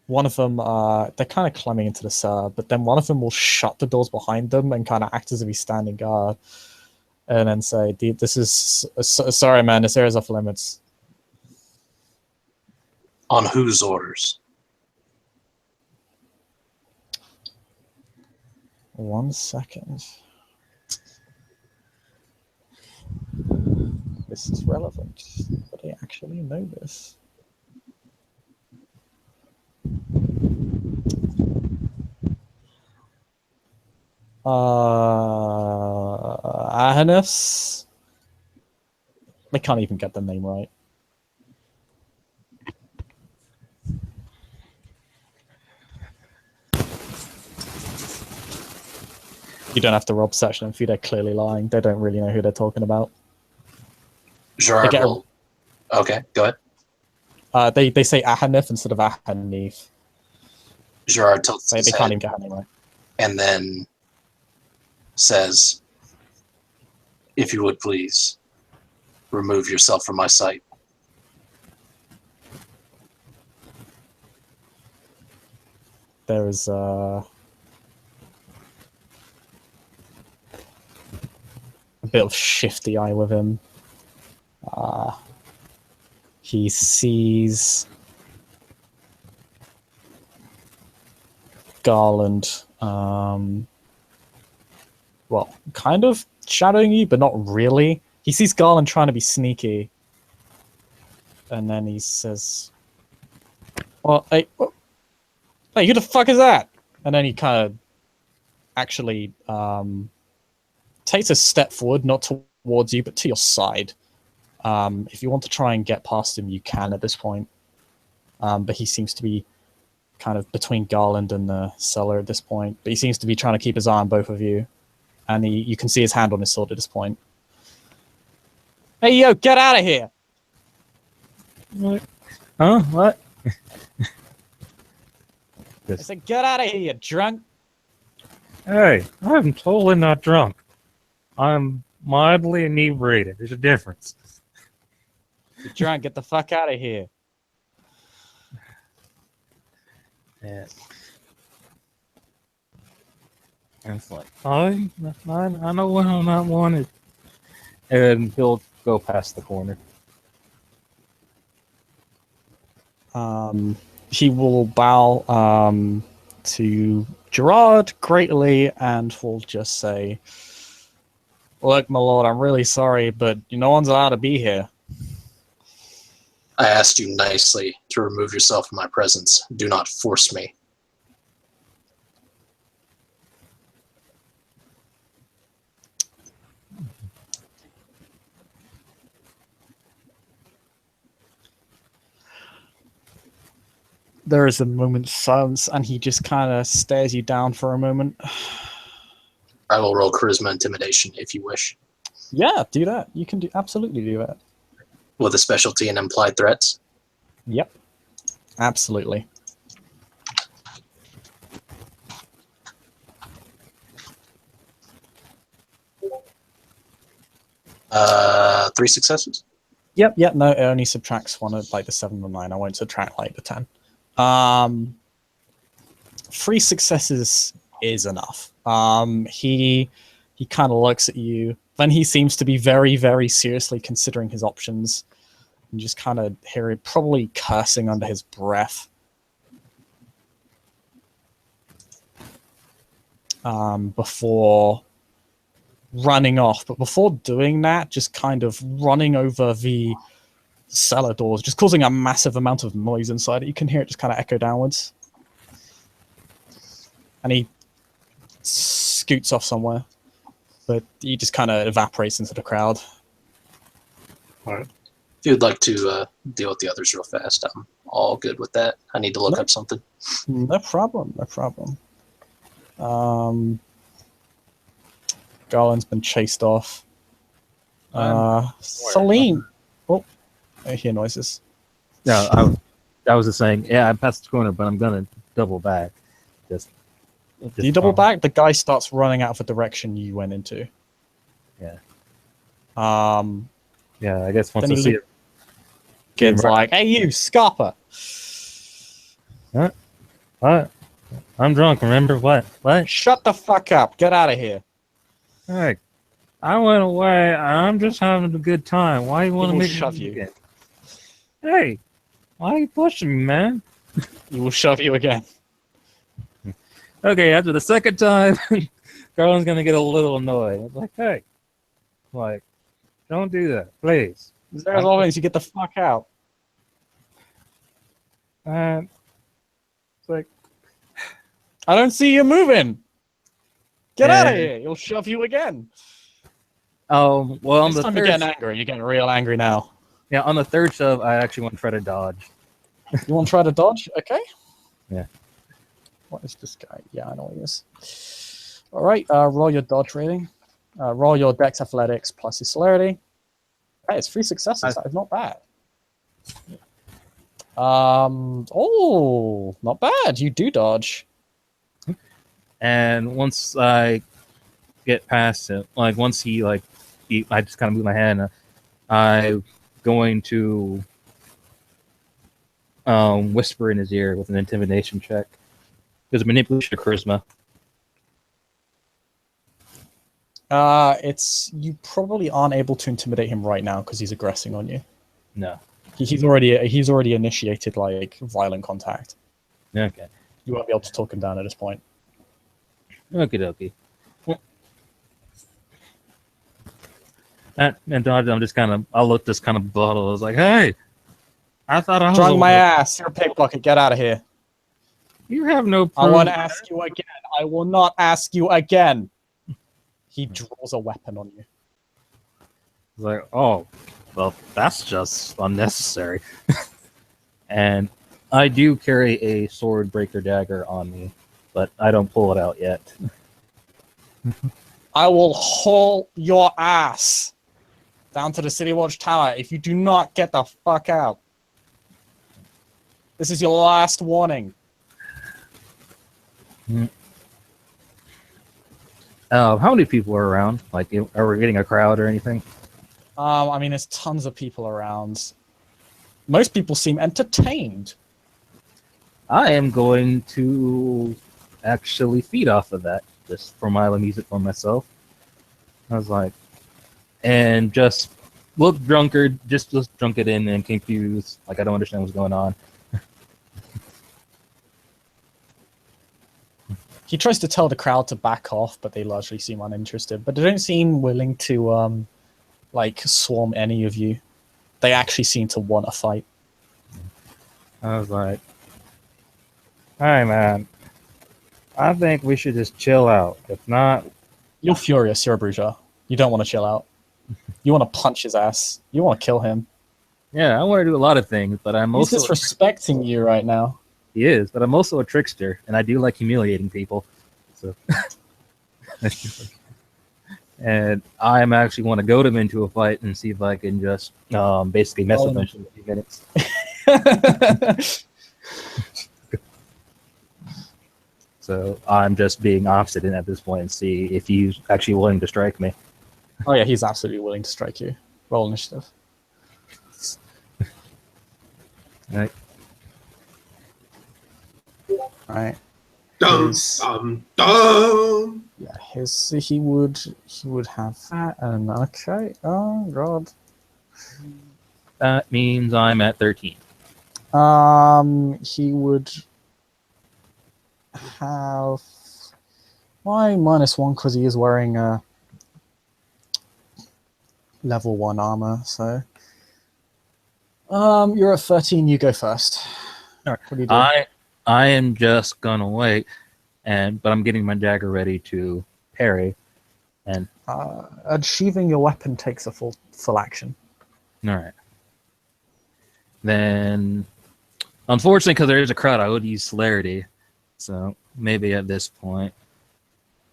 One of them, they're kind of climbing into the cellar, but then one of them will shut the doors behind them and kind of act as if he's standing guard, and then say, "This is sorry, man. This area's off limits." On whose orders? 1 second. This is relevant, but I actually know this. Ahanus. I can't even get the name right. You don't have to rob perception and they're clearly lying. They don't really know who they're talking about. Gerard will... Okay, go ahead. They say Ahanif instead of Ahanif. Gerard tilts his They head can't even get her name right. and then says, "If you would please, remove yourself from my sight." There is a bit of shifty eye with him. He sees Garland, well, kind of shadowing you, but not really. He sees Garland trying to be sneaky, and then he says, "Well, hey, who the fuck is that?" And then he kind of actually takes a step forward, not towards you, but to your side. If you want to try and get past him, you can at this point. But he seems to be kind of between Garland and the cellar at this point. But he seems to be trying to keep his eye on both of you. And you can see his hand on his sword at this point. Hey, yo, get out of here! What? Huh? What? I said, get out of here, you drunk! Hey, I'm totally not drunk. I'm mildly inebriated. There's a difference. You're drunk, get the fuck out of here. Yeah. And it's like, I know what I'm not wanted. And he'll go past the corner. He will bow to Gerard greatly and will just say, "Look, my lord, I'm really sorry, but no one's allowed to be here." I asked you nicely to remove yourself from my presence. Do not force me. There is a moment's silence, and he just kind of stares you down for a moment. I will roll charisma intimidation if you wish, Yeah, do that. You can absolutely do that. with a specialty in implied threats. Yep, absolutely. Three successes. Yep. No, it only subtracts one of like the 7 or 9. I won't subtract like the 10. 3 successes is enough. He kind of looks at you. Then he seems to be very, very seriously considering his options. And just kind of hear it probably cursing under his breath. Before running off. But before doing that, just kind of running over the cellar doors, just causing a massive amount of noise inside it. You can hear it just kind of echo downwards. And he scoots off somewhere. But he just kind of evaporates into the crowd. If you'd like to deal with the others real fast, I'm all good with that. I need to look up something. No problem. Garland's been chased off. Celine. Oh, I hear noises. No, I was just saying, yeah, I passed the corner, but I'm gonna double back. Just Do you double back? The guy starts running out of the direction you went into. Yeah. Yeah, I guess once then I see it. Kid's like, "Hey, you, Scarpa." What? I'm drunk, remember? What? Shut the fuck up. Get out of here. Hey, I went away. I'm just having a good time. Why you want to will make shove me you. again? Hey, why are you pushing me, man? He will shove you again. Okay, after the second time, Garland's gonna get a little annoyed. I'm like, hey, don't do that, please. There's always you get the fuck out. And it's like, I don't see you moving. Get out of here. He'll shove you again. well, on This the time third, you're getting angry. You're getting real angry now. yeah, on the third shove, I actually want to try to dodge. You want to try to dodge? Okay. Yeah. What is this guy? Yeah, I know what he is. All right. Roll your dodge rating. Roll your Dex Athletics plus your celerity. Hey, it's 3 successes. That is not bad. Oh, not bad. You do dodge. And once I get past it, once he I just kind of move my hand. I'm going to whisper in his ear with an intimidation check. There's manipulation or charisma. You probably aren't able to intimidate him right now because he's aggressing on you. No. He's already initiated like violent contact. Okay. You won't be able to talk him down at this point. Okie dokie. And Dodge, I'll look this kind of bottle. I was like, hey, I thought I was. Drunk my ass. You're a pickpocket. Get out of here. You have no proof. I won't ask you again. I will not ask you again. He draws a weapon on you. It's like, oh, well, that's just unnecessary. And I do carry a sword breaker dagger on me, but I don't pull it out yet. I will haul your ass down to the City Watch Tower if you do not get the fuck out. This is your last warning. How many people are around? Like, are we getting a crowd or anything? I mean, there's tons of people around. Most people seem entertained. I am going to actually feed off of that, just for my music for myself. I was like, and just look drunkard, just drunk it in and confused, like I don't understand what's going on. He tries to tell the crowd to back off, but they largely seem uninterested. But they don't seem willing to, like, swarm any of you. They actually seem to want a fight. I was like, "Hey, man, I think we should just chill out. If not..." You're furious. You're a bourgeois. You don't want to chill out. You want to punch his ass. You want to kill him. Yeah, I want to do a lot of things, but I'm He's also... disrespecting you right now. He is, but I'm also a trickster, and I do like humiliating people. So, and I am actually want to goad him into a fight and see if I can just basically mess with him in a few minutes. So I'm just being obstinate at this point and see if he's actually willing to strike me. Oh yeah, he's absolutely willing to strike you. Roll initiative. Right. Right. Dum dum. Yeah, he would have that, and okay. Oh god. That means I'm at 13. He would have why -1 because he is wearing a level 1 armor. So, you're at 13. You go first. All right. What do you do? I am just gonna wait, but I'm getting my dagger ready to parry, and Achieving your weapon takes a full action. all right. Then, unfortunately, because there is a crowd, I would use celerity. So maybe at this point,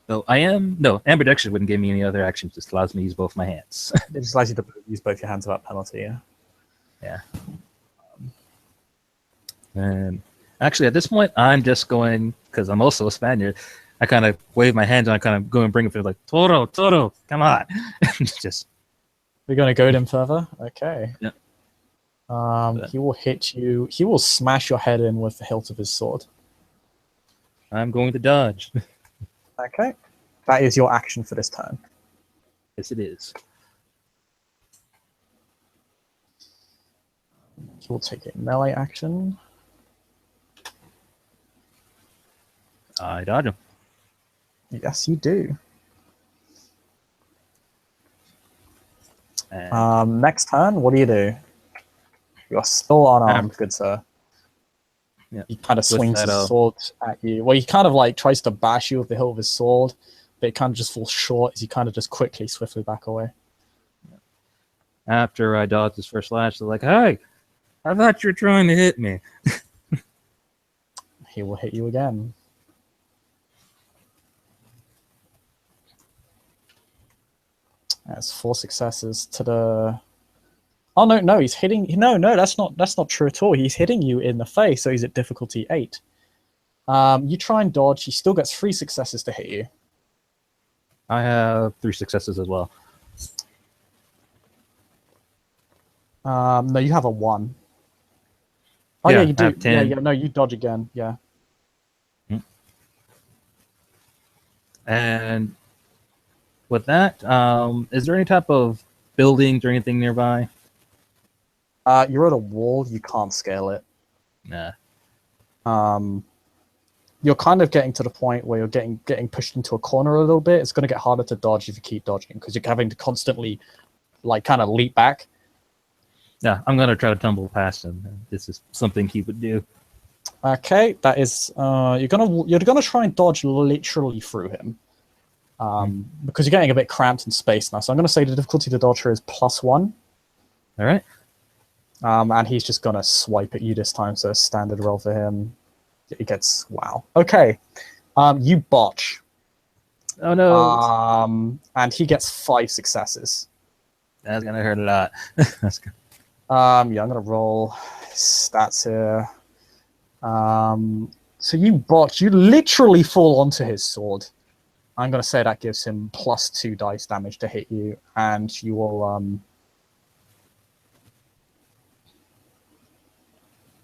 though ambidextrous wouldn't give me any other actions. Just allows me to use both my hands. It just allows you to use both your hands without penalty. Yeah. Yeah. And actually, at this point, I'm just going, because I'm also a Spaniard, I kind of wave my hands and I kind of go and bring it for like, Toro, come on. Just. We're going to goad him further? Okay. Yeah. He will hit you. He will smash your head in with the hilt of his sword. I'm going to dodge. Okay. That is your action for this turn. Yes, it is. He will take a melee action. I dodge him. Yes, you do. And Next turn, what do? You are still unarmed, good sir. Yeah. He kind of swings that, his sword at you. Well, he kind of like tries to bash you with the hilt of his sword, but it kind of just falls short as he kind of just quickly, swiftly back away. after I dodged his first slash, they're like, "Hey, I thought you were trying to hit me." He will hit you again. That's 4 successes to the... Oh, no, he's hitting... No, that's not true at all. He's hitting you in the face, so he's at difficulty 8. You try and dodge. He still gets 3 successes to hit you. I have 3 successes as well. No, you have a 1. Oh, Yeah, yeah, you I have do. 10. Yeah, no, you dodge again. Yeah. And with that, is there any type of buildings or anything nearby? You're at a wall. You can't scale it. Nah. You're kind of getting to the point where you're getting pushed into a corner a little bit. It's going to get harder to dodge if you keep dodging because you're having to constantly, like, kind of leap back. Yeah, I'm gonna try to tumble past him. This is something he would do. Okay, that is. You're gonna try and dodge literally through him. Because you're getting a bit cramped in space now. So I'm going to say the difficulty to dodge here is +1. All right. And he's just going to swipe at you this time, so a standard roll for him. He gets... Wow. Okay. You botch. Oh, no. And he gets 5 successes. That's going to hurt a lot. That's good. Yeah, I'm going to roll stats here. So you botch. You literally fall onto his sword. I'm going to say that gives him +2 dice damage to hit you, and you will...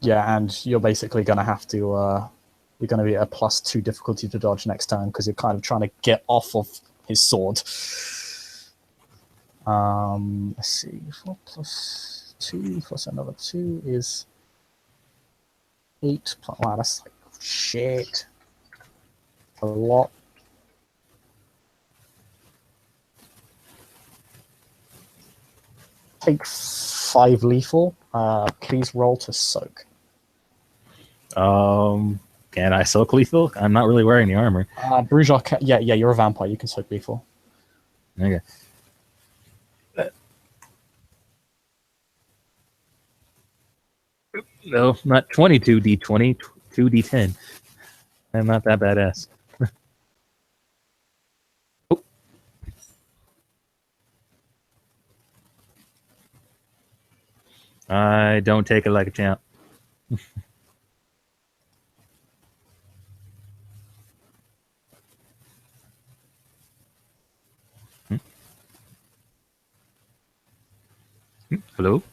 Yeah, and you're basically going to have to... you're going to be at a +2 difficulty to dodge next turn, because you're kind of trying to get off of his sword. Let's see. 4 + 2 plus another 2 is 8. Wow, that's like shit. A lot. Take 5 lethal. Please roll to soak. Can I soak lethal? I'm not really wearing the armor. Brujar, yeah, you're a vampire. You can soak lethal. Okay. No, not 22 d20, 2 d10. I'm not that badass. Oh. I don't take it like a champ. Hello?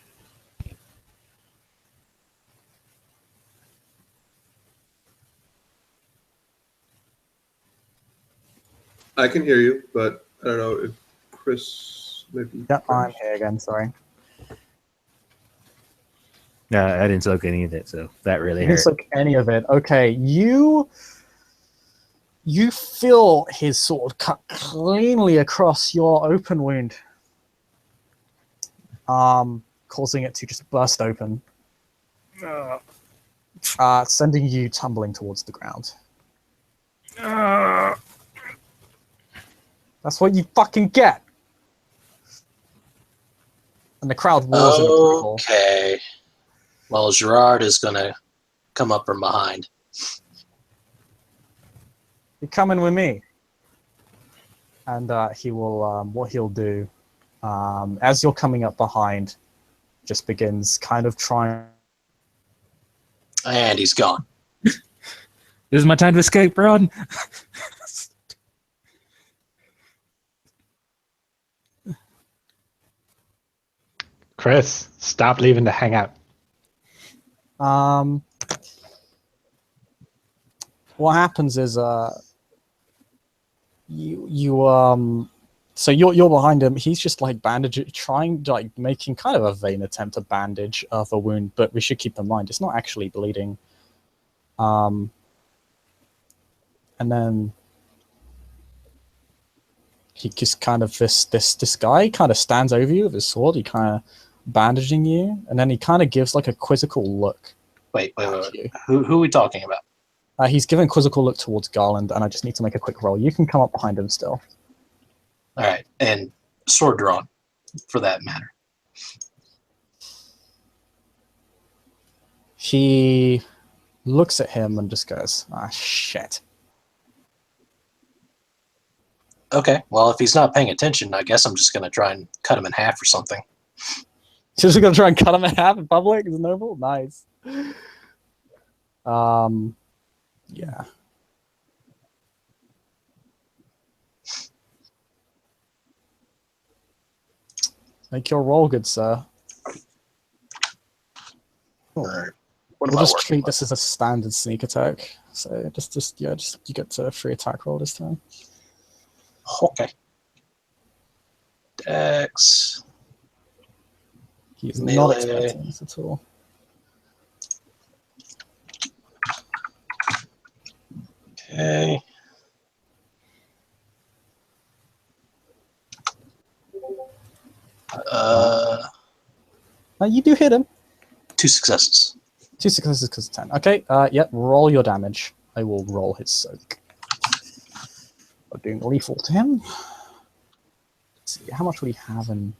I can hear you, but I don't know if Chris maybe. Yep, I'm here again. Sorry. Yeah, I didn't soak any of it, so that really You didn't hurt. soak any of it. Okay, you feel his sword cut cleanly across your open wound, causing it to just burst open, sending you tumbling towards the ground. That's what you fucking get. And the crowd roars in approval. Okay. Well, Gerard is going to come up from behind. You're coming with me. And he will, what he'll do, as you're coming up behind, just begins kind of trying. And he's gone. This is my time to escape, run! Chris, stop leaving the hangout. What happens is so you're behind him. He's just like making kind of a vain attempt to bandage the wound, but we should keep in mind it's not actually bleeding. And then he just kind of this guy kind of stands over you with his sword. He kind of bandaging you, and then he kind of gives like a quizzical look. Wait. You. Who are we talking about? He's giving a quizzical look towards Garland, and I just need to make a quick roll. You can come up behind him still. All right. And sword drawn, for that matter. He looks at him and just goes, shit. Okay. Well, if he's not paying attention, I guess I'm just going to try and cut him in half or something. You're just going to try and cut him in half in public? Is noble? Nice. Yeah. Make your roll, good sir. All right. We'll just treat this as a standard sneak attack. So just you get a free attack roll this time. Okay. Dex. He's not Melee. expecting this at all. Okay. You do hit him. 2 successes. 2 successes because of 10. Okay, yep, roll your damage. I will roll his soak. I'm doing lethal to him. Let's see, how much would he have in...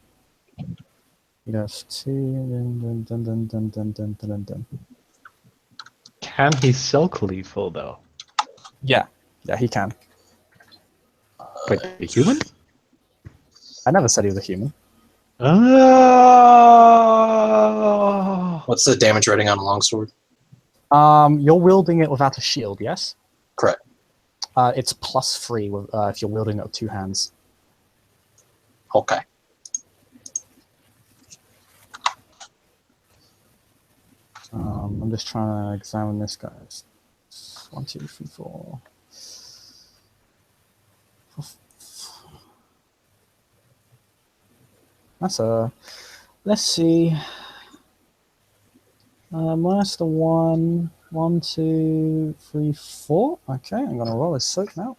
He'd have 2... Dun. Can he silk lethal though? Yeah, he can. Wait, the human? I never said he was a human. Oh. What's the damage rating on a longsword? You're wielding it without a shield, yes? Correct. It's +3 with, if you're wielding it with 2 hands. Okay. I'm just trying to examine this, guys. 1, 2, 3, 4. That's a... Let's see. Minus the 1. 1, 2, 3, 4. Okay, I'm going to roll his soak now.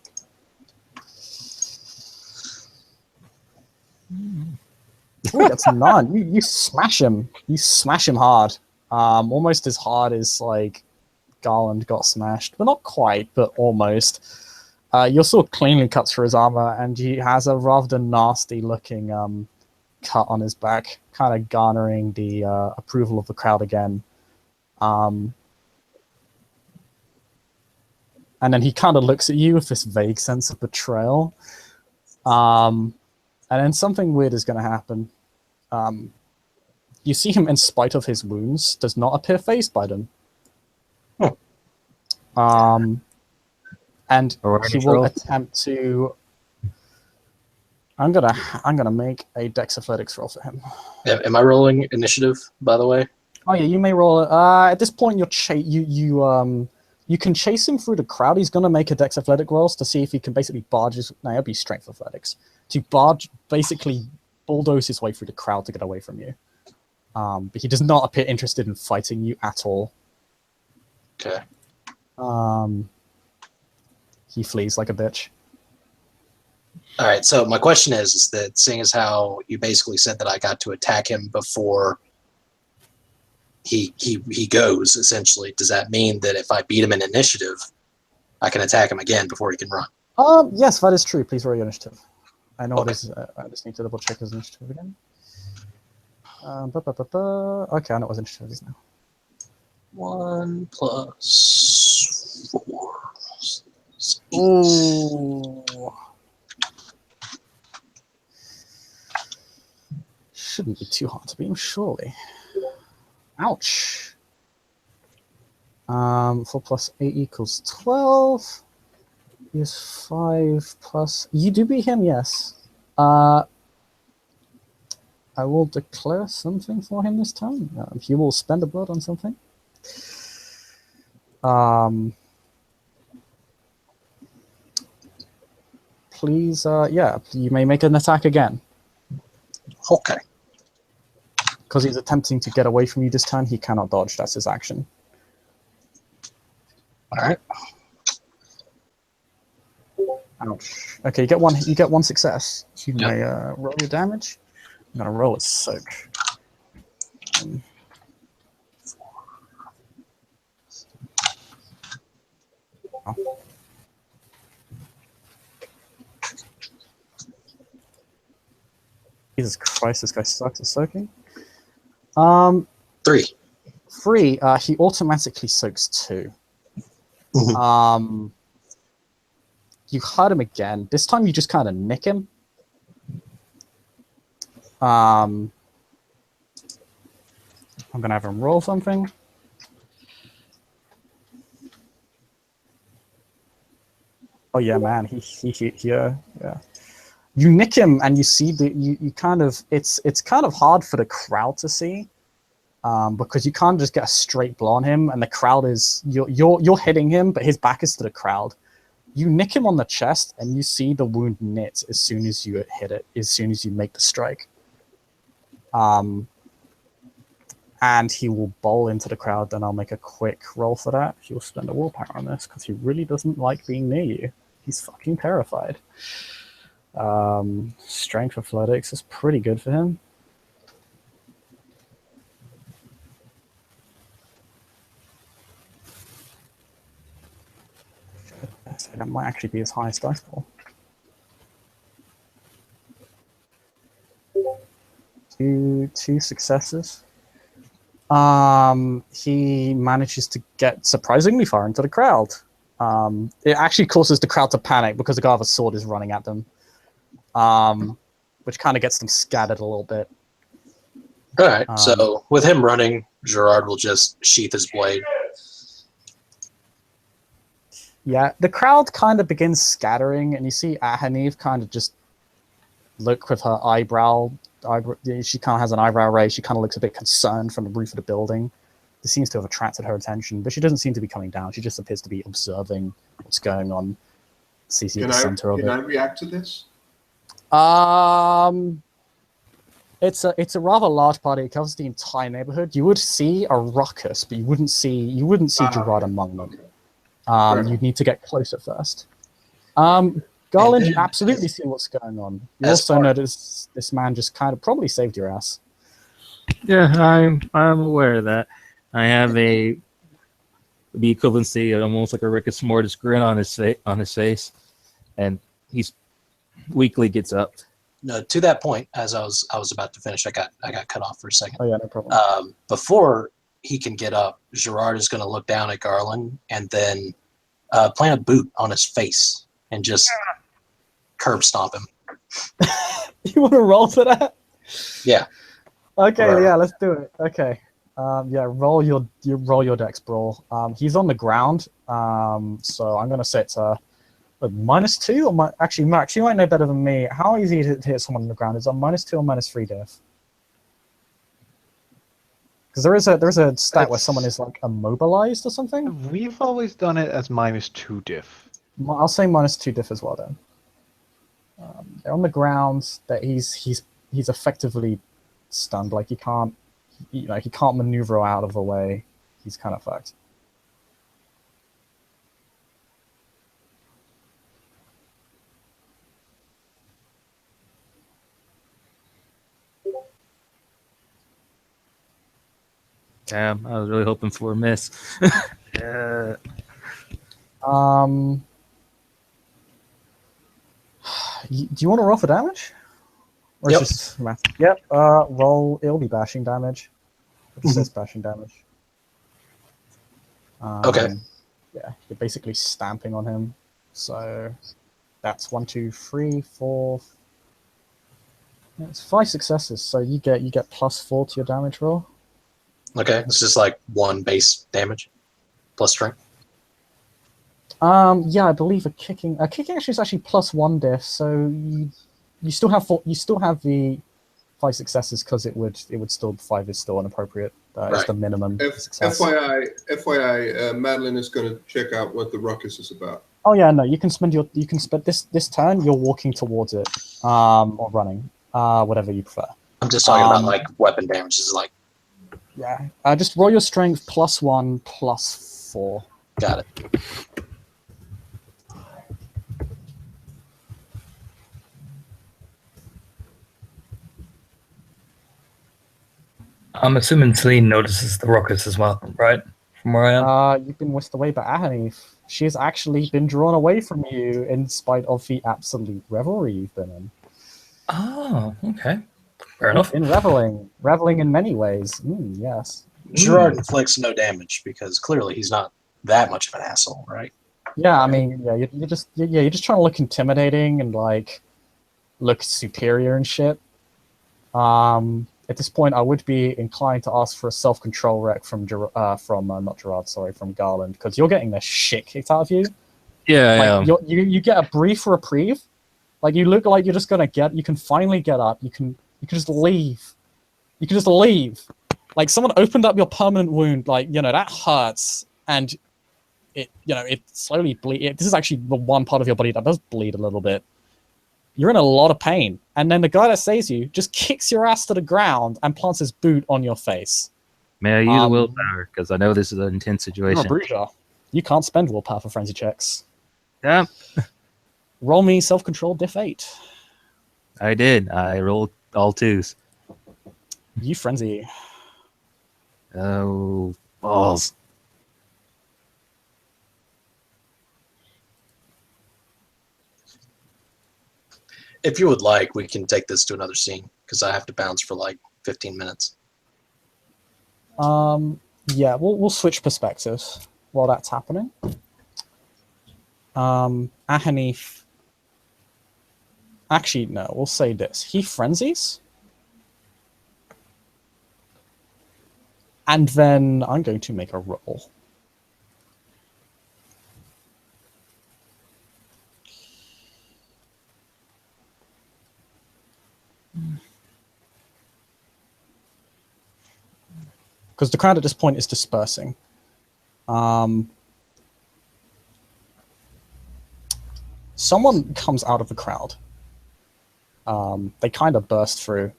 Oh, that's 9. You smash him. You smash him hard. Almost as hard as like Garland got smashed, but not quite, but almost. Your sword cleanly cuts through his armor, and he has a rather nasty-looking cut on his back, kind of garnering the approval of the crowd again. And then he kind of looks at you with this vague sense of betrayal. And then something weird is going to happen. You see him, in spite of his wounds, does not appear fazed by them. And he will attempt to... I'm gonna make a Dex Athletics roll for him. Am I rolling initiative, by the way? Oh yeah, you may roll it. At this point, you can chase him through the crowd. He's gonna make a Dex Athletic rolls to see if he can basically barge his... No, it'll be Strength Athletics. To basically bulldoze his way through the crowd to get away from you. But he does not appear interested in fighting you at all. Okay. He flees like a bitch. All right. So my question is that seeing as how you basically said that I got to attack him before he goes, essentially, does that mean that if I beat him in initiative, I can attack him again before he can run? Yes, that is true. Please roll your initiative. I know Okay. it is. I just need to double check his initiative again. Okay, I know what his initiative is now. 1 plus 4. Ooh. Shouldn't be too hard to beat him, surely. Ouch. 4 plus 8 equals 12. He's 5 plus... You do beat him, yes. I will declare something for him this time. He will spend a blood on something. Please, yeah, you may make an attack again. Okay. Because he's attempting to get away from you this time, he cannot dodge. That's his action. All right. Ouch. Okay, you get one success. You may roll your damage. I'm gonna roll it soak. Jesus Christ, this guy sucks at soaking. 3. 3. He automatically soaks 2. Mhm. You hurt him again. This time you just kind of nick him. I'm gonna have him roll something. Oh yeah, man. Yeah. You nick him, and you see that you kind of it's kind of hard for the crowd to see, because you can't just get a straight blow on him, and the crowd is you're hitting him, but his back is to the crowd. You nick him on the chest, and you see the wound knit as soon as you hit it, as soon as you make the strike. And he will bowl into the crowd, and I'll make a quick roll for that. He'll spend a willpower on this, because he really doesn't like being near you. He's fucking terrified. Strength athletics is pretty good for him. So that might actually be his highest dice roll. Two successes. He manages to get surprisingly far into the crowd. It actually causes the crowd to panic because the guy with a sword is running at them, which kind of gets them scattered a little bit. All right, so with him running, Gerard will just sheath his blade. Yeah, the crowd kind of begins scattering, and you see Ahaneve kind of just look with her eyebrow. She kind of has an eyebrow raised. She kind of looks a bit concerned from the roof of the building. This seems to have attracted her attention, but she doesn't seem to be coming down. She just appears to be observing what's going on. CC at the center of it. Can I react to this? It's a rather large party. It covers the entire neighborhood. You would see a ruckus, but you wouldn't see Gerard among them. You'd need to get closer first. Garland, you absolutely see what's going on. You also notice this man just kind of probably saved your ass. Yeah, I'm aware of that. I have the equivalency, almost like a Rick and Mortis grin on his face, and he's weakly gets up. No, to that point, as I was about to finish, I got cut off for a second. Oh yeah, no problem. Before he can get up, Gerard is going to look down at Garland and then plant a boot on his face and just curb stomp him. You want to roll for that? Yeah. Okay, yeah, let's do it. Okay. Yeah, roll your dex, brawl. He's on the ground. So I'm gonna set -2 or actually, Max, you might know better than me. How easy is it to hit someone on the ground? Is it -2 or -3 diff? Because there is a stat where someone is like immobilized or something. We've always done it as -2 diff. I'll say -2 diff as well then. They're on the ground. That he's effectively stunned. Like he can't maneuver out of the way. He's kind of fucked. Damn, I was really hoping for a miss. Yeah. Do you want to roll for damage? Or Yep. Just math? Yep. Roll. It'll be bashing damage. It just says bashing damage. Okay. Yeah, you're basically stamping on him. So that's 1, 2, 3, 4. Yeah, it's 5 successes. So you get +4 to your damage roll. Okay, it's just like 1 base damage plus strength. Yeah, I believe a kicking actually is actually +1 diff. So you still have the 5 successes because it would still 5 is still inappropriate. It's the minimum success. FYI, Madeline is going to check out what the ruckus is about. Oh yeah, no, you can spend this turn. You're walking towards it, or running, whatever you prefer. I'm just talking about like weapon damage. This is like Yeah, just roll your strength +1 +4. got it. I'm assuming Celine notices the ruckus as well, right? From where I am. You've been whisked away by Ahanif. She has actually been drawn away from you in spite of the absolute revelry you've been in. Oh, okay. Fair enough. In reveling in many ways. Yes. Gerard inflicts no damage because clearly he's not that much of an asshole, right? Yeah, I mean, yeah, you're just trying to look intimidating and like look superior and shit. At this point, I would be inclined to ask for a self-control rec from Garland, because you're getting the shit kicked out of you. Yeah, like, you get a brief reprieve. Like you look like you're just gonna you can finally get up. You can just leave. You can just leave. Like someone opened up your permanent wound. Like that hurts, and it slowly bleed. This is actually the one part of your body that does bleed a little bit. You're in a lot of pain, and then the guy that saves you just kicks your ass to the ground and plants his boot on your face. May I use a willpower? Because I know this is an intense You're a situation. bruiser. You can't spend willpower for frenzy checks. Yeah, Roll me self-control diff 8. I did. I rolled all 2s. You frenzy. Oh, balls. If you would like, we can take this to another scene because I have to bounce for like 15 minutes. Yeah, we'll switch perspectives while that's happening. Ahanif. Actually, no, we'll say this. He frenzies. And then I'm going to make a roll. Because the crowd at this point is dispersing. Someone comes out of the crowd. They kind of burst through.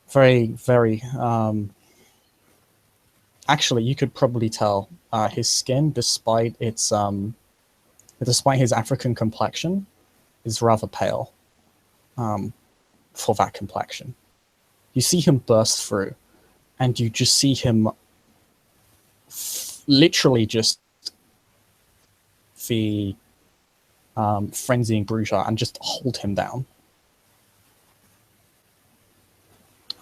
Very, very... actually, you could probably tell his skin, despite its... despite his African complexion, is rather pale for that complexion. You see him burst through, and you just see him literally just the frenzying Bruja and just hold him down.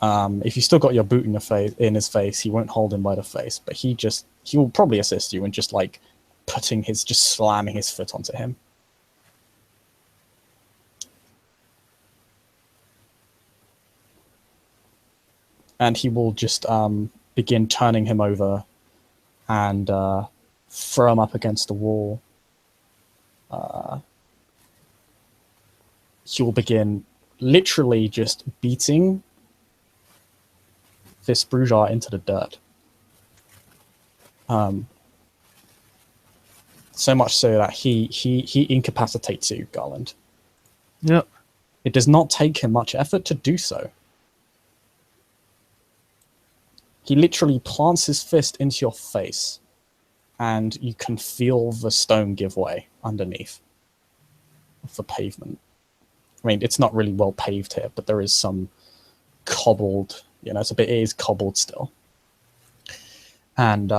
If you still got your boot in your face, in his face, he won't hold him by the face, but he will probably assist you in just like slamming his foot onto him. And he will just begin turning him over and throw him up against the wall. He will begin literally just beating this Bruja into the dirt. So much so that he incapacitates you, Garland. Yep. It does not take him much effort to do so. He literally plants his fist into your face, and you can feel the stone give way underneath of the pavement. I mean, it's not really well paved here, but there is some cobbled, it is cobbled still. And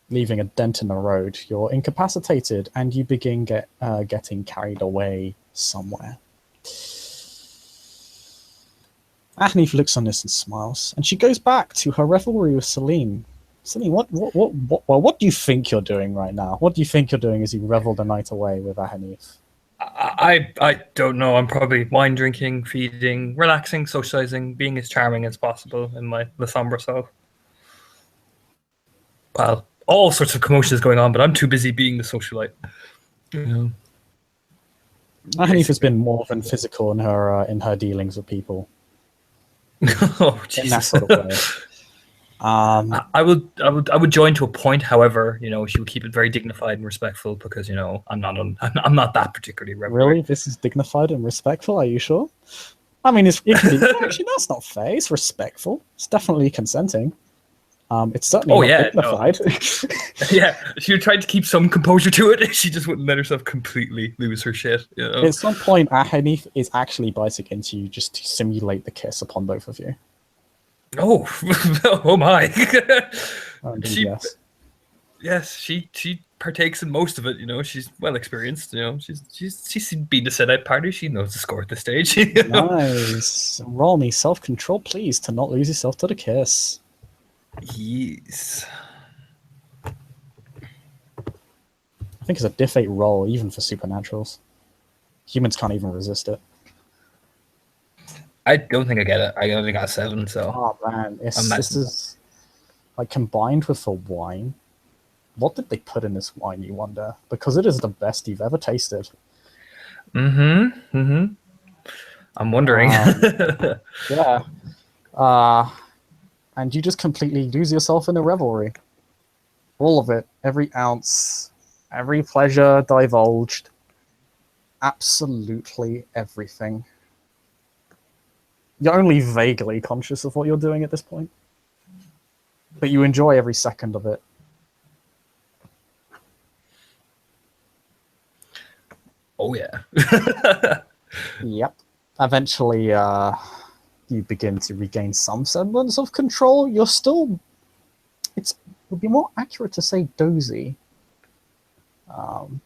leaving a dent in the road, you're incapacitated, and you begin getting carried away somewhere. Ahnif looks on this and smiles, and she goes back to her revelry with Celine. Celine, what do you think you're doing right now? What do you think you're doing as you revel the night away with Ahnif? I don't know. I'm probably wine drinking, feeding, relaxing, socializing, being as charming as possible in my La Sombra self. Well, all sorts of commotions going on, but I'm too busy being the socialite. Ahnif has been more than physical in her dealings with people. Oh, in that Jesus. sort of way. I would join to a point. However, she would keep it very dignified and respectful because I'm not that particularly reverent. Really, this is dignified and respectful. Are you sure? I mean, it can be. Actually, that's not fair. It's respectful. It's definitely consenting. It's certainly not dignified. No. Yeah, she tried to keep some composure to it. She just wouldn't let herself completely lose her shit. At some point, Ahanif is actually biting into you just to simulate the kiss upon both of you. Oh, oh my! Yes. She partakes in most of it. She's well experienced. She's been to Setite party. She knows the score at this stage. Nice. Roll me self-control, please, to not lose yourself to the kiss. Yes. I think it's a diff 8 roll, even for supernaturals. Humans can't even resist it. I don't think I get it. I only got 7, so... Oh, man. This is... Like, combined with the wine... What did they put in this wine, you wonder? Because it is the best you've ever tasted. Mm-hmm. Mm-hmm. I'm wondering. Yeah. And you just completely lose yourself in a revelry. All of it, every ounce, every pleasure divulged, absolutely everything. You're only vaguely conscious of what you're doing at this point, but you enjoy every second of it. Oh yeah. Yep. Eventually, you begin to regain some semblance of control. You're still. It would be more accurate to say dozy. Um,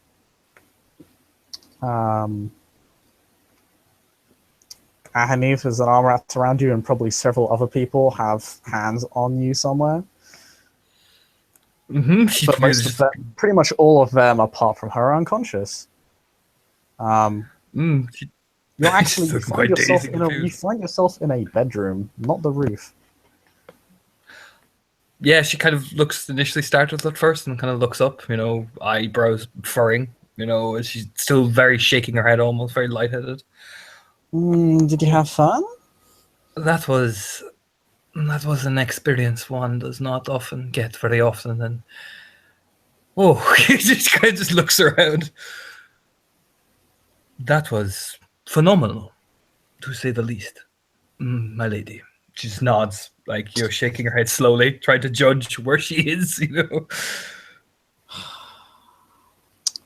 um, Ahanif has an arm wrapped around you, and probably several other people have hands on you somewhere. Mm-hmm. But most of them, pretty much all of them, apart from her, are unconscious. You actually Looking quite dazed and you confused. find yourself in a bedroom, not the roof. Yeah, she kind of initially startles at first and kind of looks up, eyebrows furrowing, as she's still very shaking her head, almost very lightheaded. Did you have fun? That was an experience one does not often get very often. And he just looks around. That was phenomenal, to say the least, my lady. She just nods, like you're shaking her head slowly, trying to judge where she is.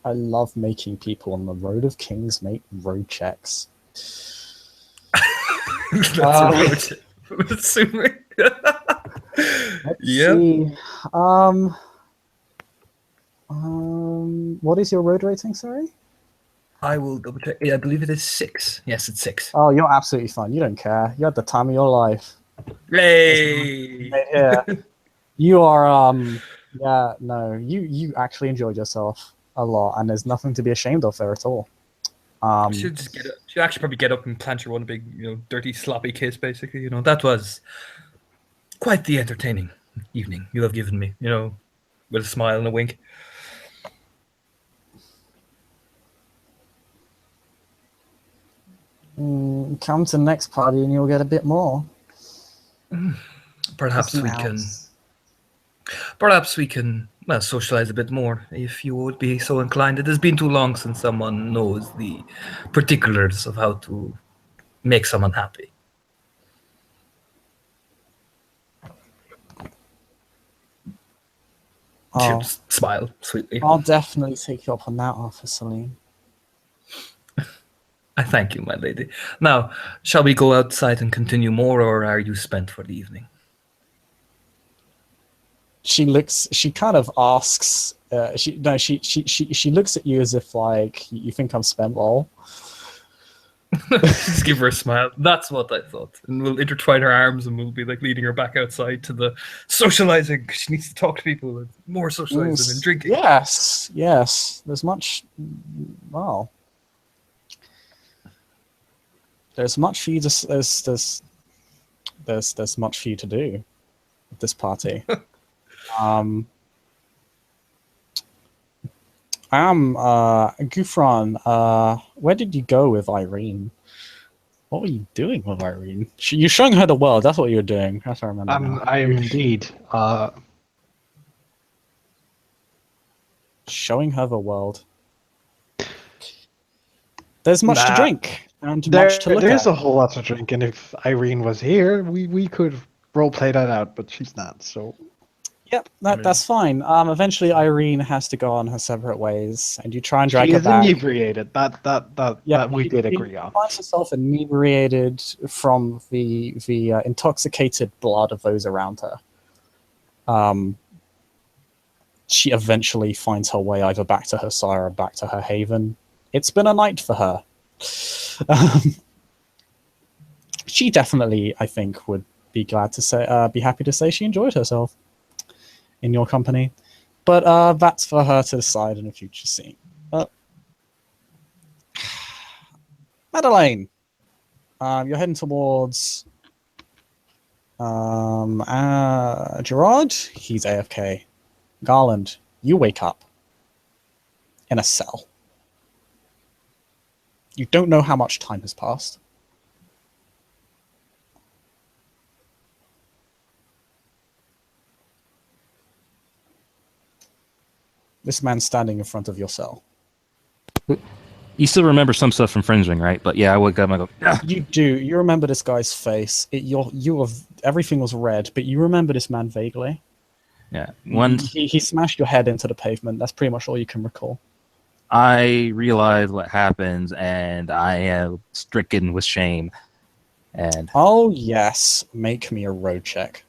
I love making people on the Road of Kings make road checks. That's a road check, I'm assuming. Let's see. What is your road rating, sorry? I will double check. Yeah, I believe it is 6. Yes, it's 6. Oh, you're absolutely fine. You don't care. You had the time of your life. Yay! Yeah. You are, yeah, no, you actually enjoyed yourself a lot, and there's nothing to be ashamed of there at all. She'll just get up. She'll actually probably get up and plant her one big, dirty, sloppy kiss, basically. That was quite the entertaining evening you have given me, with a smile and a wink. Come to the next party and you'll get a bit more. Perhaps we can socialize a bit more if you would be so inclined. It has been too long since someone knows the particulars of how to make someone happy. She'll just smile sweetly. I'll definitely take you up on that offer, Celine. I thank you, my lady. Now, shall we go outside and continue more, or are you spent for the evening? She kind of asks, she looks at you as if, like, you think I'm spent, lol. Just give her a smile. That's what I thought. And we'll intertwine her arms and we'll be like leading her back outside to the socializing. She needs to talk to people and more socializing and drinking. Yes. There's much, well, there's much for you to, there's much for you to do at this party. Gufran, where did you go with Irene? What were you doing with Irene? You're showing her the world. That's what you were doing. That's what I remember. Now. I am indeed. Showing her the world. There's much to drink and much to look at. There's a whole lot to drink, and if Irene was here, we could role play that out, but she's not, so... Yep, that's fine. Eventually, Irene has to go on her separate ways, and you try and drag her back. She is inebriated. That we did agree on. She finds herself inebriated from the intoxicated blood of those around her. She eventually finds her way either back to her sire or back to her haven. It's been a night for her. She definitely, I think, would be be happy to say she enjoyed herself in your company, but that's for her to decide in a future scene. Madeleine, you're heading towards Gerard. He's AFK. Garland, you wake up in a cell. You don't know how much time has passed. This man's standing in front of your cell. You still remember some stuff from Fringing, right? But yeah, I would go, "Ah!" You do. You remember this guy's face. Everything was red, but you remember this man vaguely. Yeah. Once He smashed your head into the pavement. That's pretty much all you can recall. I realize what happens, and I am stricken with shame. And Oh, yes. Make me a road check.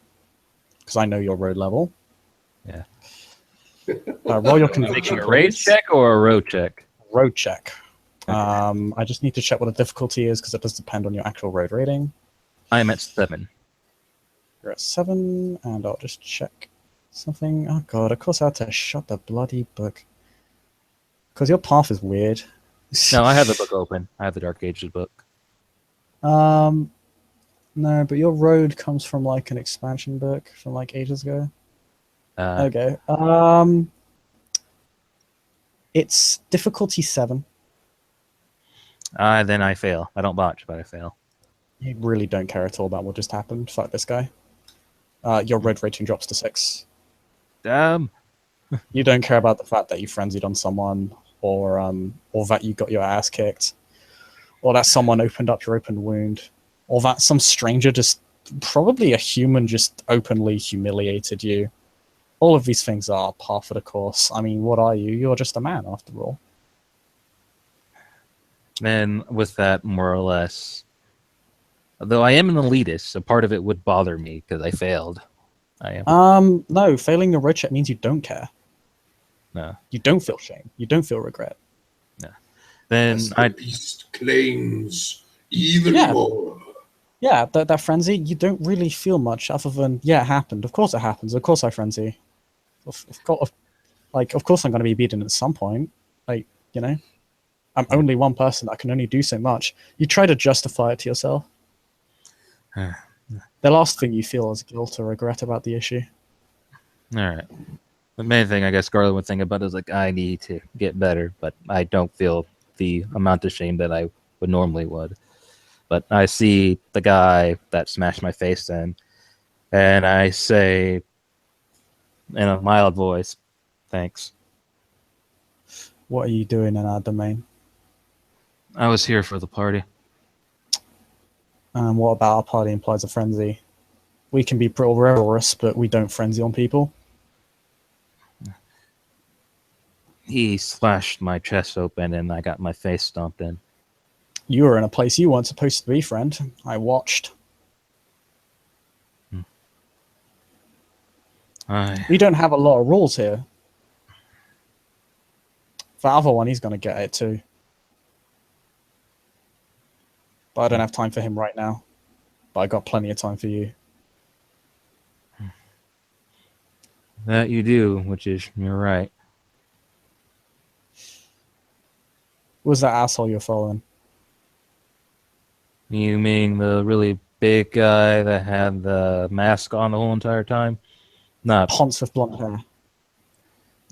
Because I know your road level. yeah, Roll your making conviction, a raid please. check or a road check? Road check. Okay. I just need to check what the difficulty is because it does depend on your actual road rating. I am at 7. You're at 7, and I'll just check something. Oh god, of course I had to shut the bloody book. Because your path is weird. No, I have the book open. I have the Dark Ages book. No, but your road comes from like an expansion book from like ages ago. Okay. It's difficulty 7. Then I fail. I don't botch, but I fail. You really don't care at all about what just happened. Fuck this guy. Your road rating drops to 6. Damn. You don't care about the fact that you frenzied on someone, or that you got your ass kicked, or that someone opened up your open wound, or that some stranger, just probably a human, just openly humiliated you. All of these things are par for the course. I mean, what are you? You're just a man, after all. Then with that, more or less, though I am an elitist, so part of it would bother me because I failed. I am. No, failing the road check means you don't care. No. You don't feel shame. You don't feel regret. No. Then As the beast claims even Yeah. more. Yeah, that frenzy, you don't really feel much other than, yeah, it happened. Of course it happens. Of course I frenzy. Of course I'm going to be beaten at some point. Like, you know, I'm only one person. I can only do so much. You try to justify it to yourself. The last thing you feel is guilt or regret about the issue. All right. The main thing I guess Garland would think about is like I need to get better, but I don't feel the amount of shame that I would normally would. But I see the guy that smashed my face in, and I say in a mild voice, "Thanks. What are you doing in our domain? I was here for the party." And what about our party implies a frenzy? We can be pretty revelrous, but we don't frenzy on people. He slashed my chest open, and I got my face stomped in. You were in a place you weren't supposed to be, friend. I watched. We don't have a lot of rules here. The other one, he's going to get it too. But I don't have time for him right now. But I got plenty of time for you. That you do, which is, you're right. Who was that asshole you're following? You mean the really big guy that had the mask on the whole entire time? Not. Ponce with blonde hair.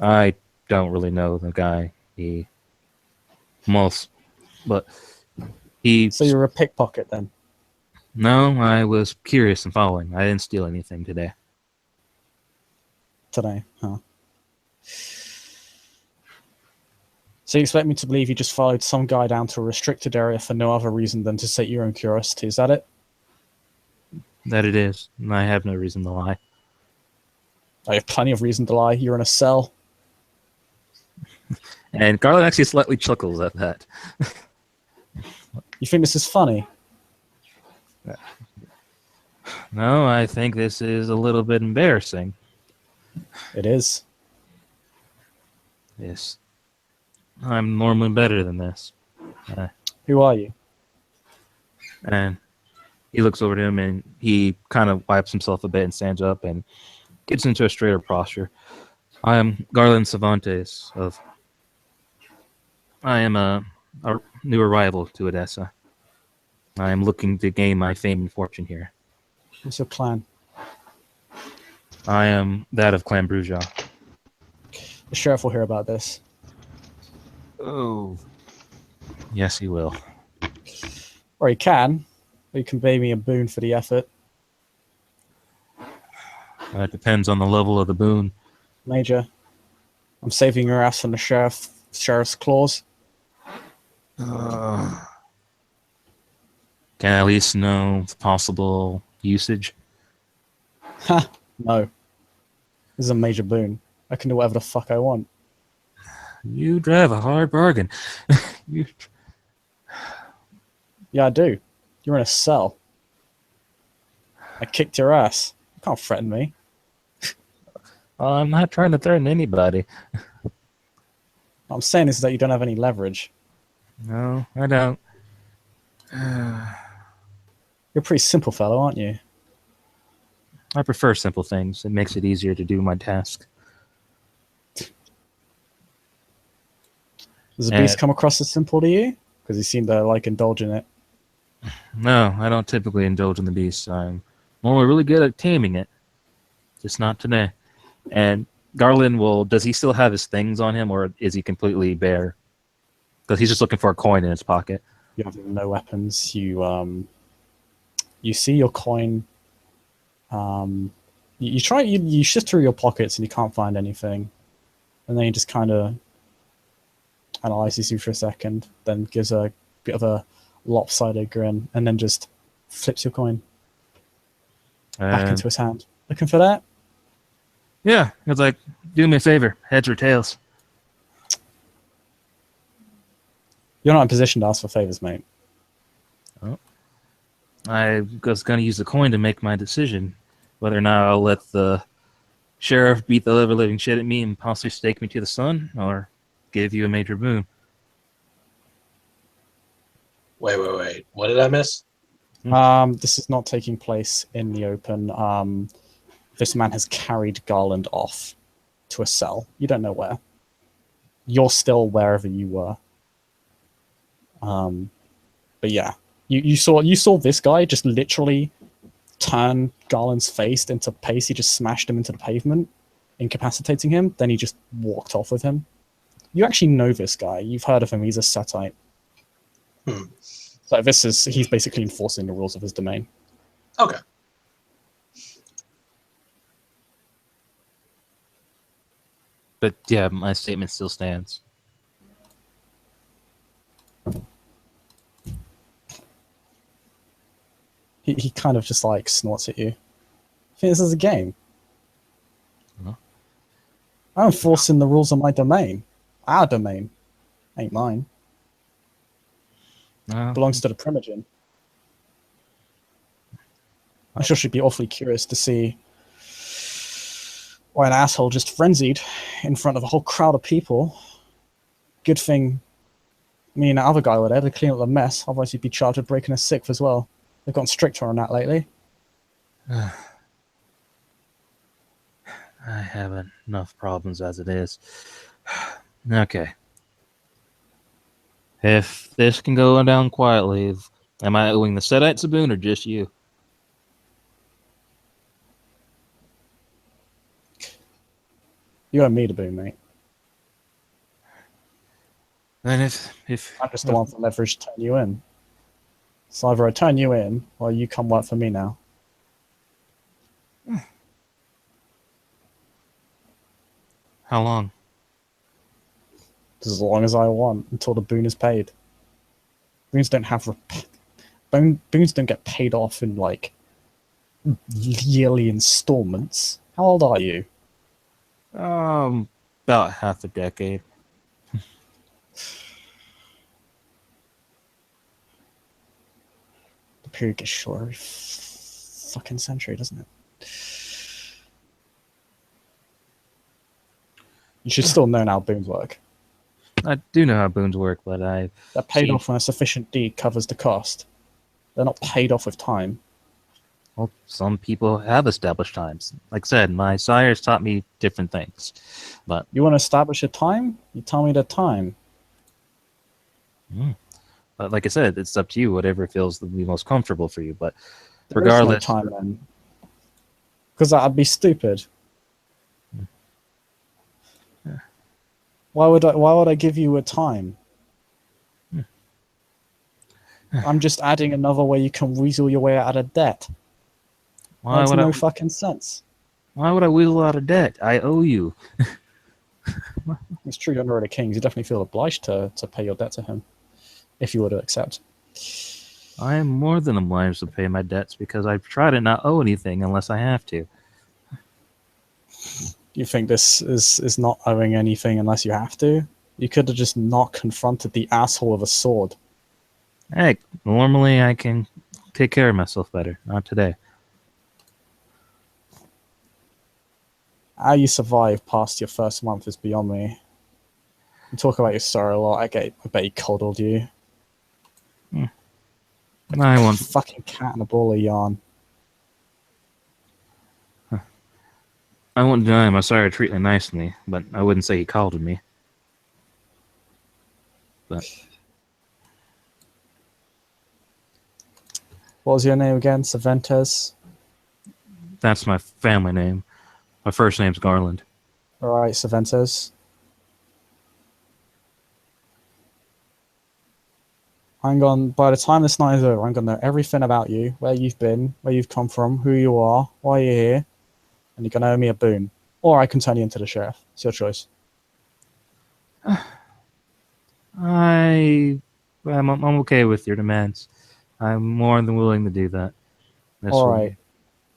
I don't really know the guy. But he. So you're a pickpocket then? No, I was curious and following. I didn't steal anything today. Today, huh? So you expect me to believe you just followed some guy down to a restricted area for no other reason than to sate your own curiosity? Is that it? That it is. And I have no reason to lie. I have plenty of reason to lie. You're in a cell. And Garland actually slightly chuckles at that. You think this is funny? No, I think this is a little bit embarrassing. It is. Yes. I'm normally better than this. Who are you? And he looks over to him and he kind of wipes himself a bit and stands up and gets into a straighter posture. I am Garland Cervantes I am a new arrival to Odessa. I am looking to gain my fame and fortune here. What's your plan? I am that of Clan Bruja. The sheriff will hear about this. Oh. Yes, he will. Or he can. Or he can pay me a boon for the effort. It depends on the level of the boon. Major, I'm saving your ass from the sheriff's claws. Can I at least know the possible usage? Ha! No. This is a major boon. I can do whatever the fuck I want. You drive a hard bargain. You- Yeah, I do. You're in a cell. I kicked your ass. You can't threaten me. I'm not trying to threaten anybody. What I'm saying is that you don't have any leverage. No, I don't. You're a pretty simple fellow, aren't you? I prefer simple things. It makes it easier to do my task. Does the beast come across as simple to you? Because you seem to like indulge in it. No, I don't typically indulge in the beast. I'm normally really good at taming it. Just not today. And Garland does he still have his things on him, or is he completely bare? Because he's just looking for a coin in his pocket. You have no weapons. You see your coin. You shift through your pockets and you can't find anything, and then he just kind of analyzes you for a second, then gives a bit of a lopsided grin, and then just flips your coin back into his hand. Looking for that? Yeah, it's like, do me a favor, heads or tails. You're not in position to ask for favors, mate. I was going to use the coin to make my decision whether or not I'll let the sheriff beat the living shit at me and possibly stake me to the sun, or give you a major boon. Wait. What did I miss? This is not taking place in the open. This man has carried Garland off to a cell. You don't know where. You're still wherever you were. But yeah, you saw this guy just literally turn Garland's face into paste. He just smashed him into the pavement, incapacitating him. Then he just walked off with him. You actually know this guy. You've heard of him. He's a Setite. So he's basically enforcing the rules of his domain. Okay. But yeah, my statement still stands. He kind of just like snorts at you. I think this is a game. Huh? I'm enforcing the rules of my domain. Our domain. Ain't mine. Belongs to the Primogen. I sure should be awfully curious to see why an asshole just frenzied in front of a whole crowd of people. Good thing me and that other guy were there to clean up the mess, otherwise he'd be charged with breaking a sixth as well. They've gotten stricter on that lately. I have enough problems as it is. Okay. If this can go down quietly, am I owing the Setites a boon or just you? You owe me the boon, mate. Then if I'm just the one for leverage to turn you in. So either I turn you in, or you come work for me now. How long? As long as I want, until the boon is paid. Boons don't boons don't get paid off in like yearly installments. How old are you? About half a decade. The period gets shorter every fucking century, doesn't it? You should still know how boons work. I do know how boons work, but They're paid off when a sufficient deed covers the cost. They're not paid off with time. Well, some people have established times. Like I said, my sires taught me different things. But You want to establish a time? You tell me the time. like I said, it's up to you, whatever feels the most comfortable for you. But There regardless, is no time then. Because that'd be stupid. Why would I give you a time? I'm just adding another way you can weasel your way out of debt. Why Makes would no I? fucking sense. Why would I weasel out of debt? I owe you. It's true you're under the kings. You definitely feel obliged to pay your debt to him, if you were to accept. I am more than obliged to pay my debts because I try to not owe anything unless I have to. You think this is not owing anything unless you have to? You could have just not confronted the asshole with a sword. Heck, normally I can take care of myself better. Not today. How you survive past your first month is beyond me. You talk about your sorrow a lot. I bet he coddled you. I want. Fucking cat in a ball of yarn. I won't deny my sorry treating nicely, but I wouldn't say he coddled me. But What was your name again? Cervantes? that's my family name. My first name's Garland. Alright, Cervantes. By the time this night is over, I'm gonna know everything about you, where you've been, where you've come from, who you are, why you're here, and you're gonna owe me a boon. Or I can turn you into the sheriff. It's your choice. I'm okay with your demands. I'm more than willing to do that. Alright.